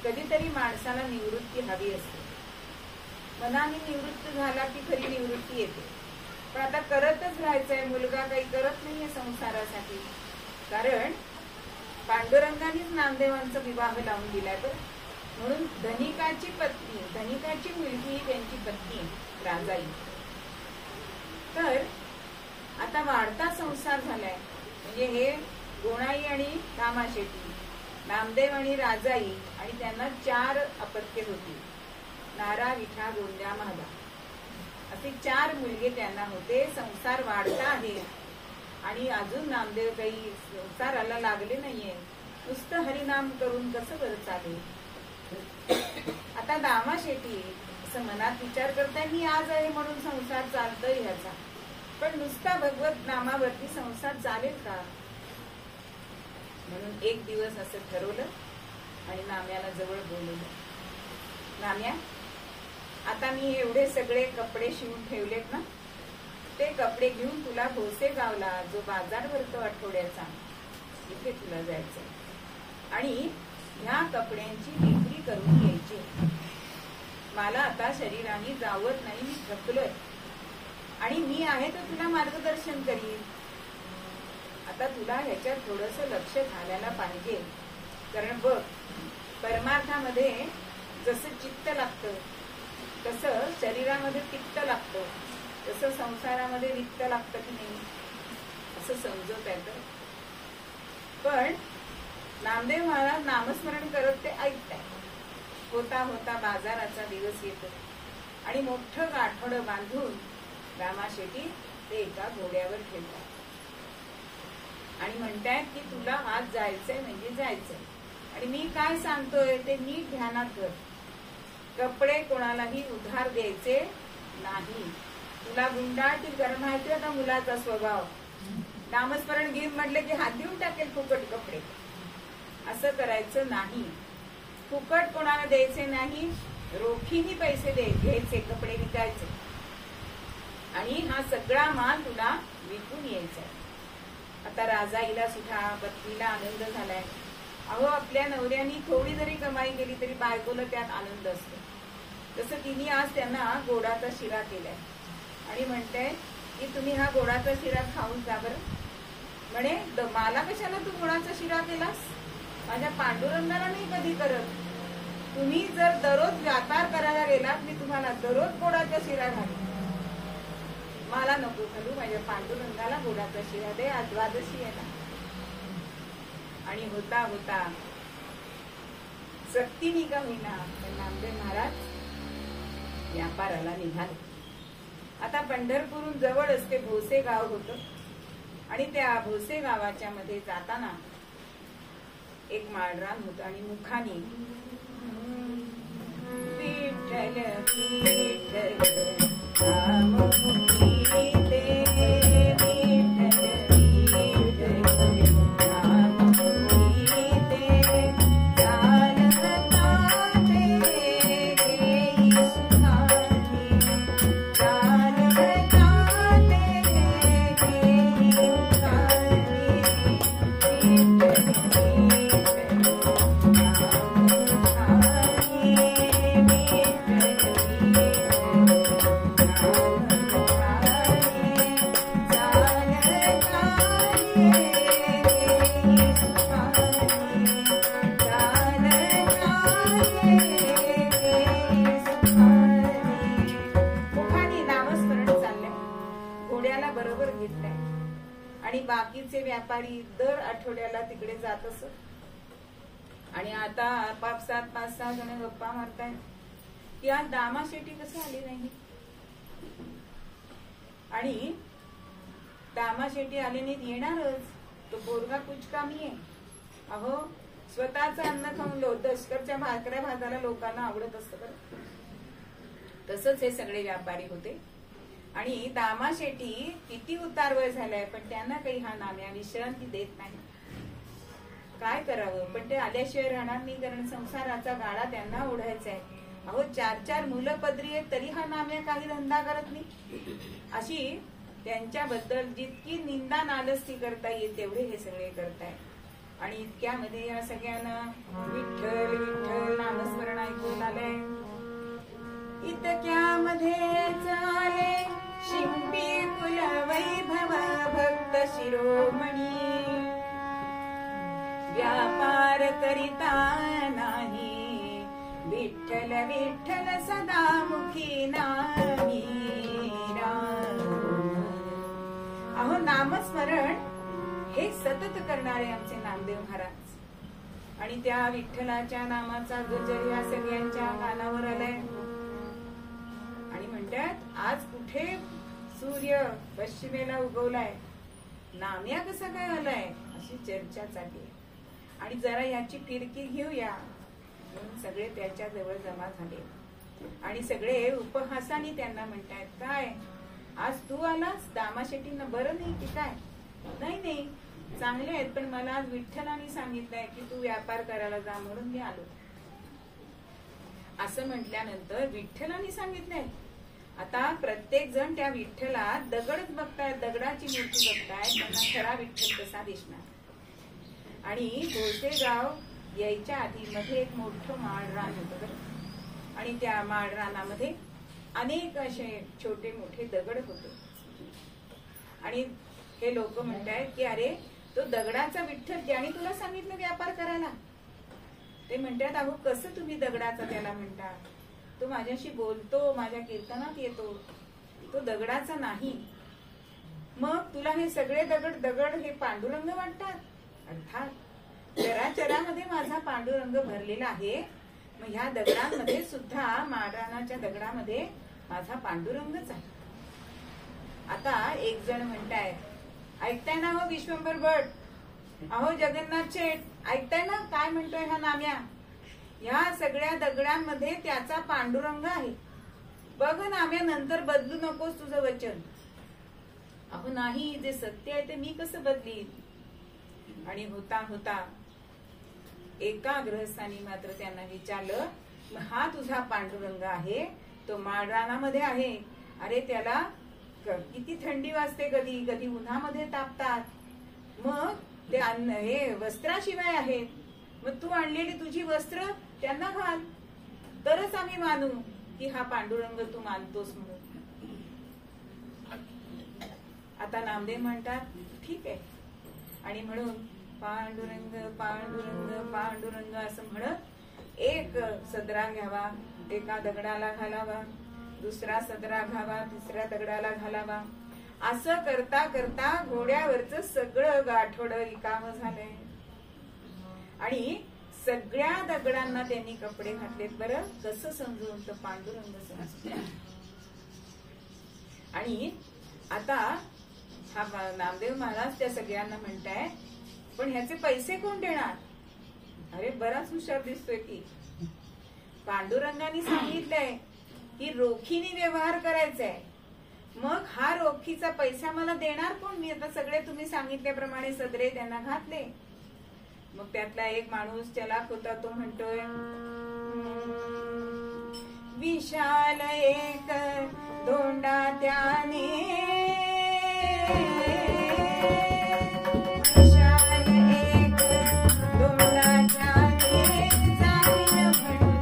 A: कधीतरी माणसाला निवृत्ती हवी असते. मनाने निवृत्त झाला की खरी निवृत्ती येते, पण आता करतच राहायचंय. मुलगा काही करत नाहीये संसारासाठी, कारण पांडुरंगानेच नामदेवांचा विवाह लावून दिलाय. तर म्हणून धनिकाची पत्नी, धनिकाची मुलगी त्यांची पत्नी राजाई. तर आता वाढता संसार झालाय. म्हणजे हे गोणाई आणि दामाशेटी, नामदेव आणि राजाई, आणि त्यांना 4 अपत्ये होती. नारा, विठा, गोंद्या, महादा असे 4 मुलगे त्यांना होते. संसार वाढता आहे आणि अजून नामदेव काही संसाराला लागले नाहीये. नुसतं हरिनाम करून कसं बरं चालेल. आता दामाशेटी असं मनात विचार करताय, मी आज आहे म्हणून संसार चालतोय ह्याचा, पण नुसता भगवत नामावरती संसार चालेल का. म्हणून एक दिवस असं ठरवलं आणि नाम्याला जवळ बोलवलं. नाम्या, आता मी एवढे सगळे कपडे शिवून ठेवलेत ना, ते कपडे घेऊन तुला भोसे गावला, जो बाजार भरतो आठवड्याचा, इथे तुला जायचं आणि ह्या कपड्यांची विक्री करून घ्यायची. मला आता शरीराने जावत नाही, मी थकलोय आणि मी आहे तर तुला मार्गदर्शन करीन. आता तुला ह्याच्यात थोडस लक्ष घालायला पाहिजे, कारण बघ, परमार्थामध्ये जसं चित्त लागतं तसं शरीरामध्ये पित्त लागतं, तसं संसारामध्ये रिक्त लागतं की नाही, असं समजत आहे. तर पण नामदेव महाराज नामस्मरण करत ते ऐकताय. होता होता बाजाराचा दिवस येतो आणि मोठं गाठोडं बांधून रामाशेटी ते एका घोड्यावर ठेवतात आणि म्हणतायत की तुला आज जायचंय म्हणजे जायचंय, आणि मी काय सांगतोय ते नीट ध्यानात धर. कपडे कोणालाही उधार द्यायचे नाही. तुला गुंडाळतील, कारण माहिती आता मुलाचा स्वभाव, नामस्मरण घेऊन म्हटलं की हात देऊन टाकेल फुकट कपडे. असं करायचं नाही. फुकट कोणाला द्यायचे नाही, रोखीने पैसे घ्यायचे, कपडे विकायचे आणि हा सगळा माल तुला विकून यायचा. आता राजाईला सुद्धा, पत्नीला आनंद झालाय. अहो, आपल्या नवऱ्यानी थोडी जरी कमाई केली तरी बायकोला त्यात आनंद असतो. जसं तिने आज त्यांना गोडाचा शिरा केलाय आणि म्हणते की तुम्ही हा गोडाचा शिरा खाऊन जा बरं. म्हणे, मला कशाला तू गोडाचा शिरा केलास, माझ्या पांडुरंगाला नाही कधी करत. तुम्ही जर दररोज व्यापार करायला गेलात, मी तुम्हाला दररोज गोडाचा शिरा घालू. मला नको घालू, माझ्या पांडुरंगाला गोडाचा शिरा दे, आज द्वादशी आहे ना. आणि होता होता सक्तीने का होईना नामदेव महाराज व्यापाराला निघाले. आता पंढरपूरहून जवळ असते भोसे गाव होतं आणि त्या भोसे गावाच्या मध्ये जाताना एक माळरान होतं आणि मुखाने विठ्ठल विठ्ठल राममुखी ते विठ्ठल आणि बाकीचे व्यापारी दर आठवड्याला तिकडे जात असत. आणि आता आपापसात 5-6 जण गप्पा मारतायत की आज दामाशेट्टी कसं आले नाही. आणि दामाशेट्टी आले नाहीत, येणारच. तो पोरगा कुचकामी आहे. अहो, स्वतःच अन्न खाऊन दशकरच्या भाकऱ्या भाताला लोकांना आवडत असतं बरं. तसंच हे सगळे व्यापारी होते. आणि दामाशेट्टी किती उतारवय झालाय, पण त्यांना काही हा नाम्या विश्रांती देत नाही. काय करावं, पण ते आल्याशिवाय राहणार नाही, कारण संसाराचा गाडा त्यांना ओढायचा आहे. अहो, 4-4 मुलं पदरी आहेत, तरी हा नाम्या काही धंदा करत नाही. अशी त्यांच्याबद्दल जितकी निंदा नालस्ती करता येईल तेवढे हे सगळे करताय. आणि इतक्यामध्ये या सगळ्यांना विठ्ठल विठ्ठल नामस्मरण ऐकून आलंय. इतक्यामध्ये चाले शिंपी कुल वैभव भक्त शिरोमणी, व्यापार करिता नाही विठ्ठल विठ्ठल सदा मुखी नाही. अहो, नामस्मरण हे सतत करणारे आमचे नामदेव महाराज. आणि त्या विठ्ठलाच्या नामाचा गजर या सगळ्यांच्या कानावर आलाय. आणि म्हणतात आज कुठे सूर्य पश्चिमेला उगवलाय, नाम्या कसा काय आलाय, अशी चर्चा चालली. आणि जरा याची फिरकी घेऊया म्हणून सगळे त्याच्या जवळ जमा झाले. आणि सगळे उपहासाने त्यांना म्हणतायत, काय आज तू आलास, दामाशेट्टींना बरं नाही की काय. नाही नाही, चांगले आहेत, पण मला आज विठ्ठलाने सांगितलंय की तू व्यापार करायला जा, म्हणून मी आलो. असं म्हटल्यानंतर विठ्ठलाने सांगितलंय. आता प्रत्येक जण त्या विठ्ठलात दगडच बघतायत, दगडाची मूर्ती बघतायत, त्यांना खरा विठ्ठल कसा दिसणार. आणि गोसेगाव यायच्या आधी मध्ये एक मोठं माळरान होतं बरं. आणि त्या माळरानामध्ये अनेक असे छोटे मोठे दगड होते. आणि हे लोक म्हणतायत की अरे, तो दगडाचा विठ्ठल ज्याने तुला सांगितलं व्यापार करायला. ते म्हणतात, अहो कसं तुम्ही दगडाचा त्याला म्हणता, तो माझ्याशी बोलतो, माझ्या कीर्तनात येतो, तो दगडाचा नाही. मग तुला हे सगळे दगड हे पांडुरंग वाटतात. अर्थात चराचरामध्ये माझा पांडुरंग भरलेला आहे. मग ह्या दगडांमध्ये सुद्धा, माळरानाच्या दगडामध्ये माझा पांडुरंगच आहे. आता एक जण म्हणताय, ऐकताय ना हो विश्वंभर भट, अहो जगन्नाथ शेठ, ऐकताय ना काय म्हणतोय हा नाम्या. ह्या सगळ्या दगडांमध्ये त्याचा पांडुरंग आहे. बघ नाम्या, नंतर बदलू नकोस तुझं वचन. अहो नाही, जे सत्य आहे ते मी कसं बदलीन. आणि होता होता एका गृहस्थानी मात्र त्यांना विचारलं, हा तुझा पांडुरंग आहे, तो माळरानामध्ये आहे. अरे त्याला किती थंडी वाजते, कधी कधी उन्हामध्ये तापतात. मग ते हे वस्त्राशिवाय आहेत. मग तू आणलेली तुझी वस्त्र त्यांना घाल, तरच आम्ही मानू की हा पांडुरंग तू मानतोस म्हणून. आता नामदेव म्हणतात ठीक आहे. आणि म्हणून पांडुरंग पांडुरंग पांडुरंग असं म्हणत एक सदरा घ्यावा, एका दगडाला घालावा, दुसरा सदरा घ्यावा, तिसऱ्या दगडाला घालावा. असं करता करता घोड्यावरचं सगळं गाठोड रिकामं झालंय. आणि सगळ्या दगडांना त्यांनी कपडे घातलेत. बरं कसं समजून, तर पांडुरंग समजतो. आणि आता हा नामदेव महाराज त्या सगळ्यांना म्हणताय, पण ह्याचे पैसे कोण देणार. अरे बराच हुशार दिसतोय की. पांडुरंगाने सांगितलंय की रोखीने व्यवहार करायचा आहे. मग हा रोखीचा पैसा मला देणार कोण. मी आता सगळे तुम्ही सांगितल्याप्रमाणे सदरे त्यांना घातले. मग त्यातला एक माणूस चलाक होता, तो म्हणतोय, विशाल एक धोंडा त्याने, विशाल एक धोंडा त्याने, जामीन म्हणून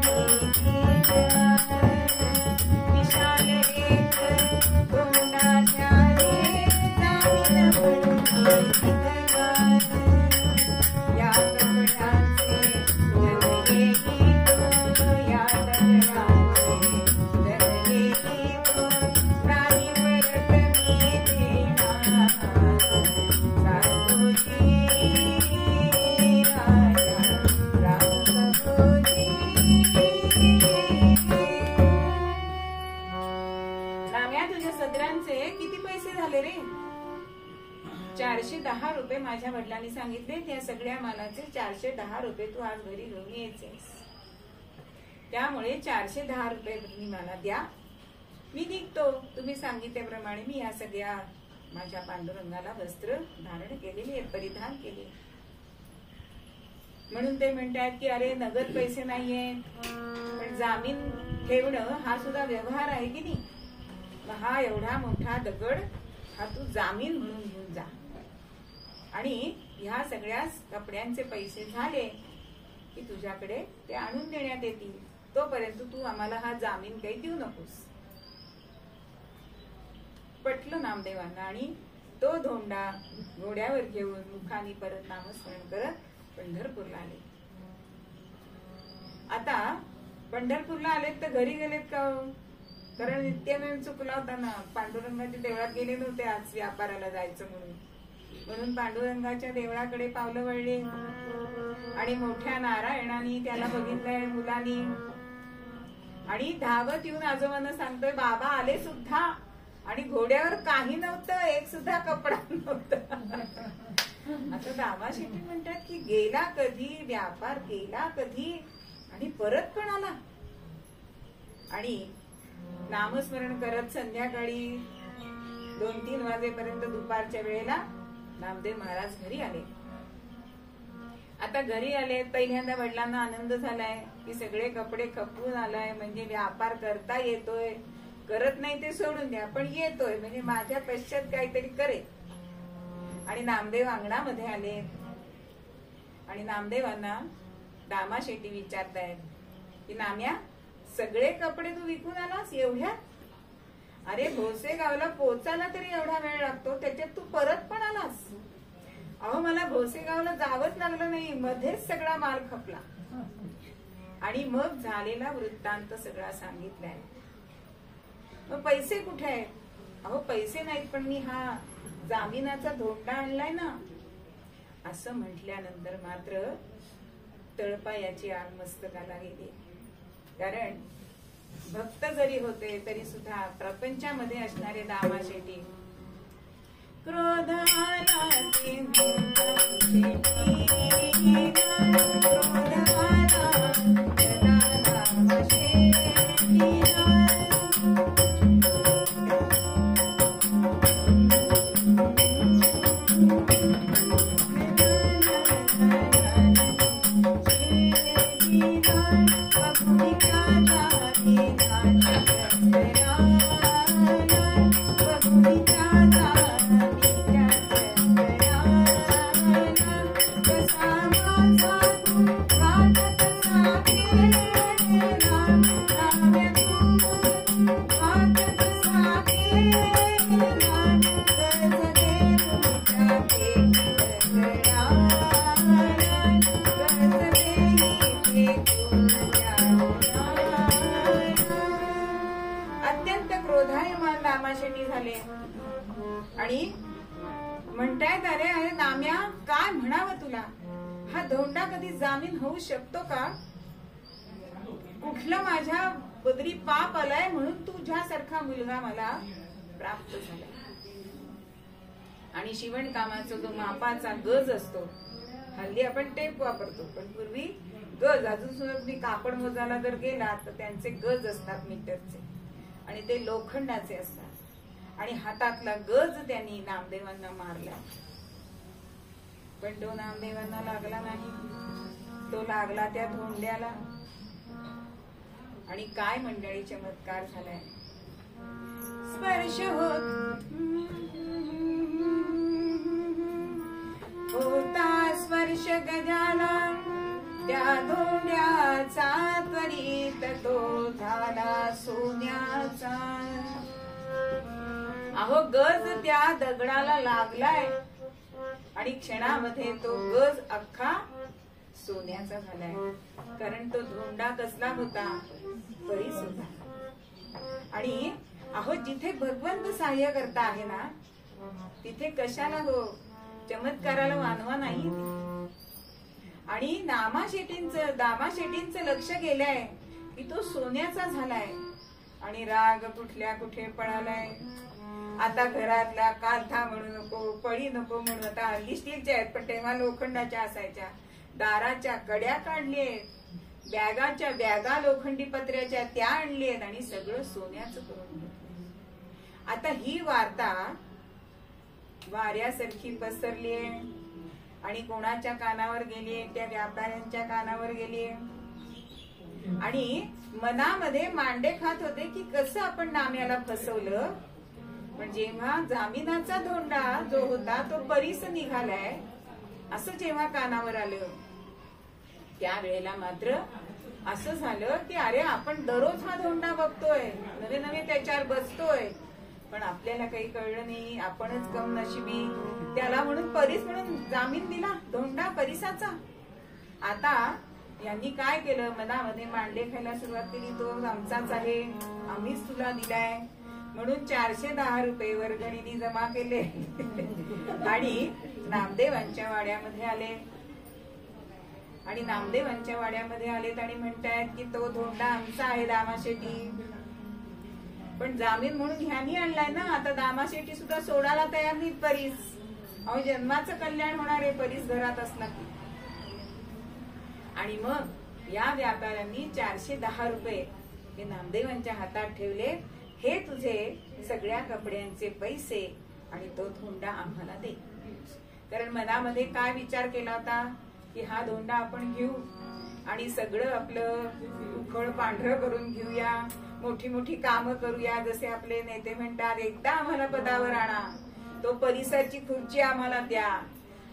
A: विशाल एक धोंडा त्याने, जामीन म्हणून या कपड्यांचे धन घेई, या दगडांचे धन घेई. दाम्या तुझ्या सदरांचे किती पैसे झाले रे? 410 रुपये माझ्या वडिलांनी सांगितले. त्या सगळ्या मालाचे 410 रुपये तू आज घरी घेऊन यायचेस. त्यामुळे 410 रुपये तुम्ही मला द्या, मी निघतो. तुम्ही सांगितल्याप्रमाणे मी या सगळ्या माझ्या पांडुरंगाला वस्त्र धारण केलेली, परिधान केले. म्हणून ते म्हणतात की अरे नगद पैसे नाहीये, पण जामीन ठेवणं हा सुद्धा व्यवहार आहे की नाही. हा एवढा मोठा दगड हा तू जामीन म्हणून घेऊन जा, आणि ह्या सगळ्या कपड्यांचे पैसे झाले की तुझ्याकडे ते आणून देण्यात येतील. तोपर्यंत तू आम्हाला हा जामीन काही देऊ नकोस. पटलं नामदेवांना, आणि तो धोंडा घोड्यावर घेऊन मुखानी परत नामस्मरण करत पंढरपूरला आले. आता पंढरपूरला आलेत तर घरी गेलेत का हो? कारण नित्यनेम चुकला होता ना, पांडुरंगाच्या देवळात गेले नव्हते आज व्यापाराला जायचं म्हणून पांडुरंगाच्या देवळाकडे पावलं वळले. आणि मोठ्या नारायणाने त्याला बघितलंय मुलांनी, आणि धावत येऊन आजोबांना सांगतोय बाबा आले सुद्धा, आणि घोड्यावर काही नव्हतं, एक सुद्धा कपडा नव्हता. आता दामा शेट्टी म्हणतात की गेला कधी, व्यापार केला कधी, आणि परत पण आला. आणि नामस्मरण करत संध्याकाळी 2-3 वाजेपर्यंत दुपारच्या वेळेला नामदेव महाराज घरी आले. आता घरी आले, पहिल्यांदा वडिलांना आनंद झालाय की सगळे कपडे खपवून आलाय, म्हणजे व्यापार करता येतोय. करत नाही ते सोडून द्या, पण येतोय म्हणजे माझ्या पश्चात काहीतरी करेल. आणि नामदेव अंगणामध्ये आले, आणि नामदेवांना दामा शेट्टी विचारतायत की नाम्या सगळे कपडे तू विकून आलास एवढ्या? अरे भोसेगावला पोचायला तरी एवढा वेळ लागतो, त्याच्यात तू परत पण आलास? अहो मला भोसेगावला जावंच लागलं नाही, मध्येच सगळा माल खपला. आणि मग झालेला वृत्तांत सगळा सांगितलाय. मग पैसे कुठे आहेत? अहो पैसे नाहीत, पण मी हा जामिनाचा धोंडा आणलाय ना. असं म्हटल्यानंतर मात्र तळपायाची आग मस्तकाला गेली. कारण भक्त जरी होते तरी सुद्धा प्रपंचामध्ये असणारे दामा शेट्टी क्रोध आला आणि म्हणतायत अरे अरे नाम्या काय म्हणावं तुला, हा धोंडा कधी जामीन होऊ शकतो का? कुठलं माझ्या बदरी पाप आलाय म्हणून तुझ्यासारखा मुलगा मला प्राप्त झाला. आणि शिवणकामाचा जो मापाचा गज असतो, हल्ली आपण टेप वापरतो, पण पूर्वी गज, अजून सुद्धा तुम्ही कापड मोजायला जर गेला तर त्यांचे गज असतात मीटरचे, आणि ते लोखंडाचे असतात. आणि हातातला गज त्यांनी नामदेवांना मारला, पण तो नामदेवांना लागला नाही, तो लागला त्या धोंड्याला. आणि काय मंडळी चमत्कार झालाय. स्पर्श होता स्पर्श गजाला, त्या धोंड्याचा त्वरित तो झाला सोन्याचा. अहो गज त्या दगडाला लागलाय, आणि क्षणामध्ये तो गज अख्खा सोन्याचा झालाय. कारण तो धोंडा कसला होता, परीस होता. आणि अहो जिथे भगवंत सहाय्य करता आहे ना, तिथे कशाला हो चमत्काराला वानवा नाही. आणि दामा शेट्टींचं लक्ष गेलंय की तो सोन्याचा झालाय. आणि राग कुठल्या कुठे पळालाय. आता घरातला काथा म्हणू नको, पळी नको म्हणू. आता हल्ली स्टीलच्या आहेत, पण तेव्हा लोखंडाच्या असायच्या. दाराच्या कड्या काढलीत, बॅगाच्या बॅगा लोखंडी पत्र्याच्या त्या आणलीत आणि सगळं सोन्याचं करून घेतलं. आता ही वार्ता वाऱ्यासारखी पसरलीये आणि कोणाच्या कानावर गेलीये? त्या व्यापाऱ्यांच्या कानावर गेलीये. आणि मनामध्ये मांडे खात होते की कसं आपण नाम्याला फसवलं. पण जेव्हा जामिनाचा धोंडा जो होता तो परीस निघालाय असं जेव्हा कानावर आलं, त्यावेळेला मात्र असं झालं की अरे आपण दररोज हा धोंडा बघतोय, नवे नवे त्याच्यावर बसतोय, पण आपल्याला काही कळलं नाही. आपणच कमनशिबी. त्याला म्हणून परीस म्हणून जामीन दिला, धोंडा परीसाचा. आता यांनी काय केलं, मनामध्ये मांडले खायला सुरुवात केली. तो आमचाच आहे, आम्हीच तुला दिलाय म्हणून 410 रुपये वर्गणीने जमा केले आणि नामदेवांच्या वाड्यामध्ये आले. आणि नामदेवांच्या वाड्यामध्ये आलेत आणि म्हणतायत की तो धोंडा आमचा आहे दामाशेठी. पण जामीन म्हणून ह्यांनी आणलाय ना. आता दामाशेठी सुद्धा सोडायला तयार नाहीत परीस. अहो जन्माचं कल्याण होणार आहे परीस घरात असला की. आणि मग या व्यापाऱ्यांनी 410 रुपये हे नामदेवांच्या हातात ठेवले. हे तुझे सगळ्या कपड्यांचे पैसे आणि तो धोंडा आम्हाला दे. कारण मनामध्ये काय विचार केला होता की हा धोंडा आपण घेऊ आणि सगळं आपलं उखळ पांढरं करून घेऊया, मोठी मोठी कामं करूया. जसे आपले नेते म्हणतात एकदा आम्हाला पदावर आणा, तो परिसरची खुर्ची आम्हाला द्या,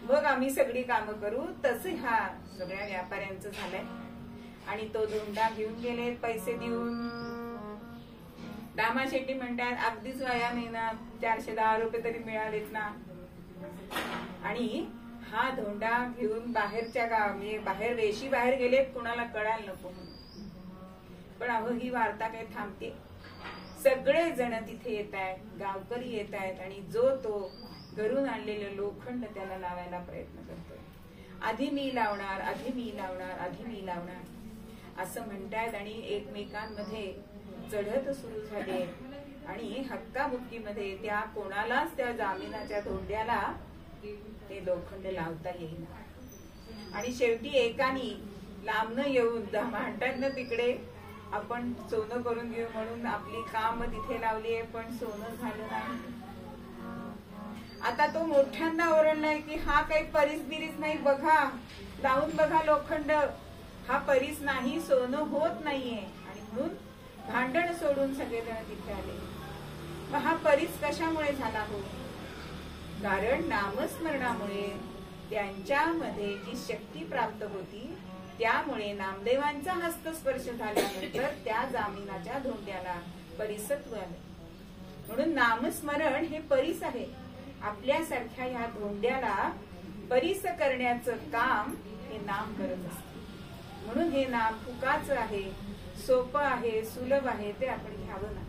A: मग आम्ही सगळी कामं करू. तसं हा सगळ्या व्यापाऱ्यांचं झालंय. आणि तो धोंडा घेऊन गेले पैसे देऊन. दामाशेट्टी म्हणतात अगदीच वाया नाही ना, 410 रुपये तरी मिळालेत ना. आणि हा धोंडा घेऊन बाहेरच्या म्हणजे बाहेर वेशी बाहेर गेलेत, कुणाला कळायला नको म्हणून. पण अहो ही वार्ता काही थांबते. सगळे जण तिथे येत आहेत, गावकरी येत आहेत आणि जो तो घरून आणलेलं लोखंड त्याला लावायला प्रयत्न करतोय. आधी मी लावणार, आधी मी लावणार, आधी मी लावणार असं म्हणतायत. आणि एकमेकांमध्ये चढत सुरू झाले आणि हक्काबुक्कीमध्ये त्या कोणालाच त्या जामिनाच्या धोंड्याला ते लोखंड लावता येईल. आणि शेवटी एकानी लांबनं येऊन म्हणतात ना तिकडे आपण सोनं करून घेऊ म्हणून आपली काम तिथे लावली आहे, पण सोनं झालं नाही. आता तो मोठ्यांदा ओरडलाय की हा काही परीस बिरीस नाही, बघा लावून बघा लोखंड, हा परीस नाही, सोनं होत नाहीये. आणि म्हणून भांडण सोडून सगळेजण तिथे आले. मग हा परीस कशामुळे झाला हो? कारण नामस्मरणामुळे त्यांच्यामध्ये जी शक्ती प्राप्त होती त्यामुळे नामदेवांचा हस्तस्पर्श झाल्यानंतर त्या जामिनाच्या धोंड्याला परिसत्व आले. म्हणून नामस्मरण हे परीस आहे. आपल्यासारख्या या धोंड्याला परीस करण्याचं काम हे नाम करत असते. म्हणून हे नाम फुकाचं आहे, सोपं आहे, सुलभ आहे, ते आपण घ्यावं ना.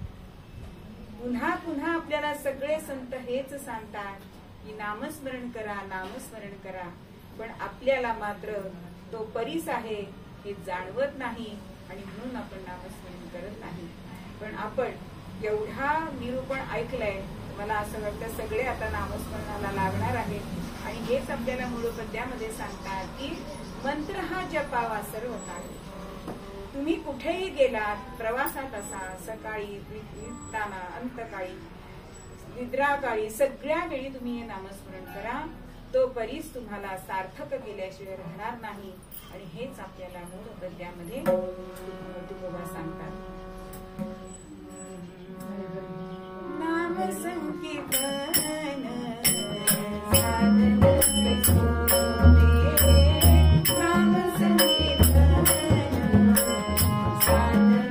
A: पुन्हा पुन्हा आपल्याला सगळे संत हेच सांगतात की नामस्मरण करा, नामस्मरण करा. पण आपल्याला मात्र तो परीस आहे हे जाणवत नाही आणि म्हणून आपण नामस्मरण करत नाही. पण आपण एवढा निरूपण ऐकलंय, मला असं वाटतं सगळे आता नामस्मरणाला लागणार आहे. आणि हेच आपल्याला मूळ पद्यामध्ये सांगतात की मंत्र हा जपावा सर्व काळी. तुम्ही कुठेही गेलात, प्रवासात असा, सकाळी, निघताना, अंतकाळी, निद्राकाळी, सगळ्या वेळी तुम्ही हे नामस्मरण करा. तो परीस तुम्हाला सार्थक केल्याशिवाय राहणार नाही. आणि हेच आपल्याला मूळ पद्यामध्ये तुकोबा सांगतात. नाम संकीर्तन साधन नाम संकीर्तन साधन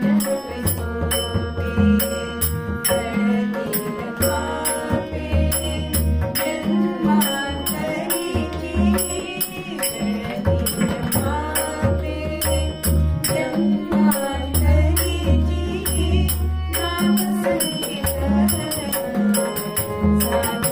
A: Thank you.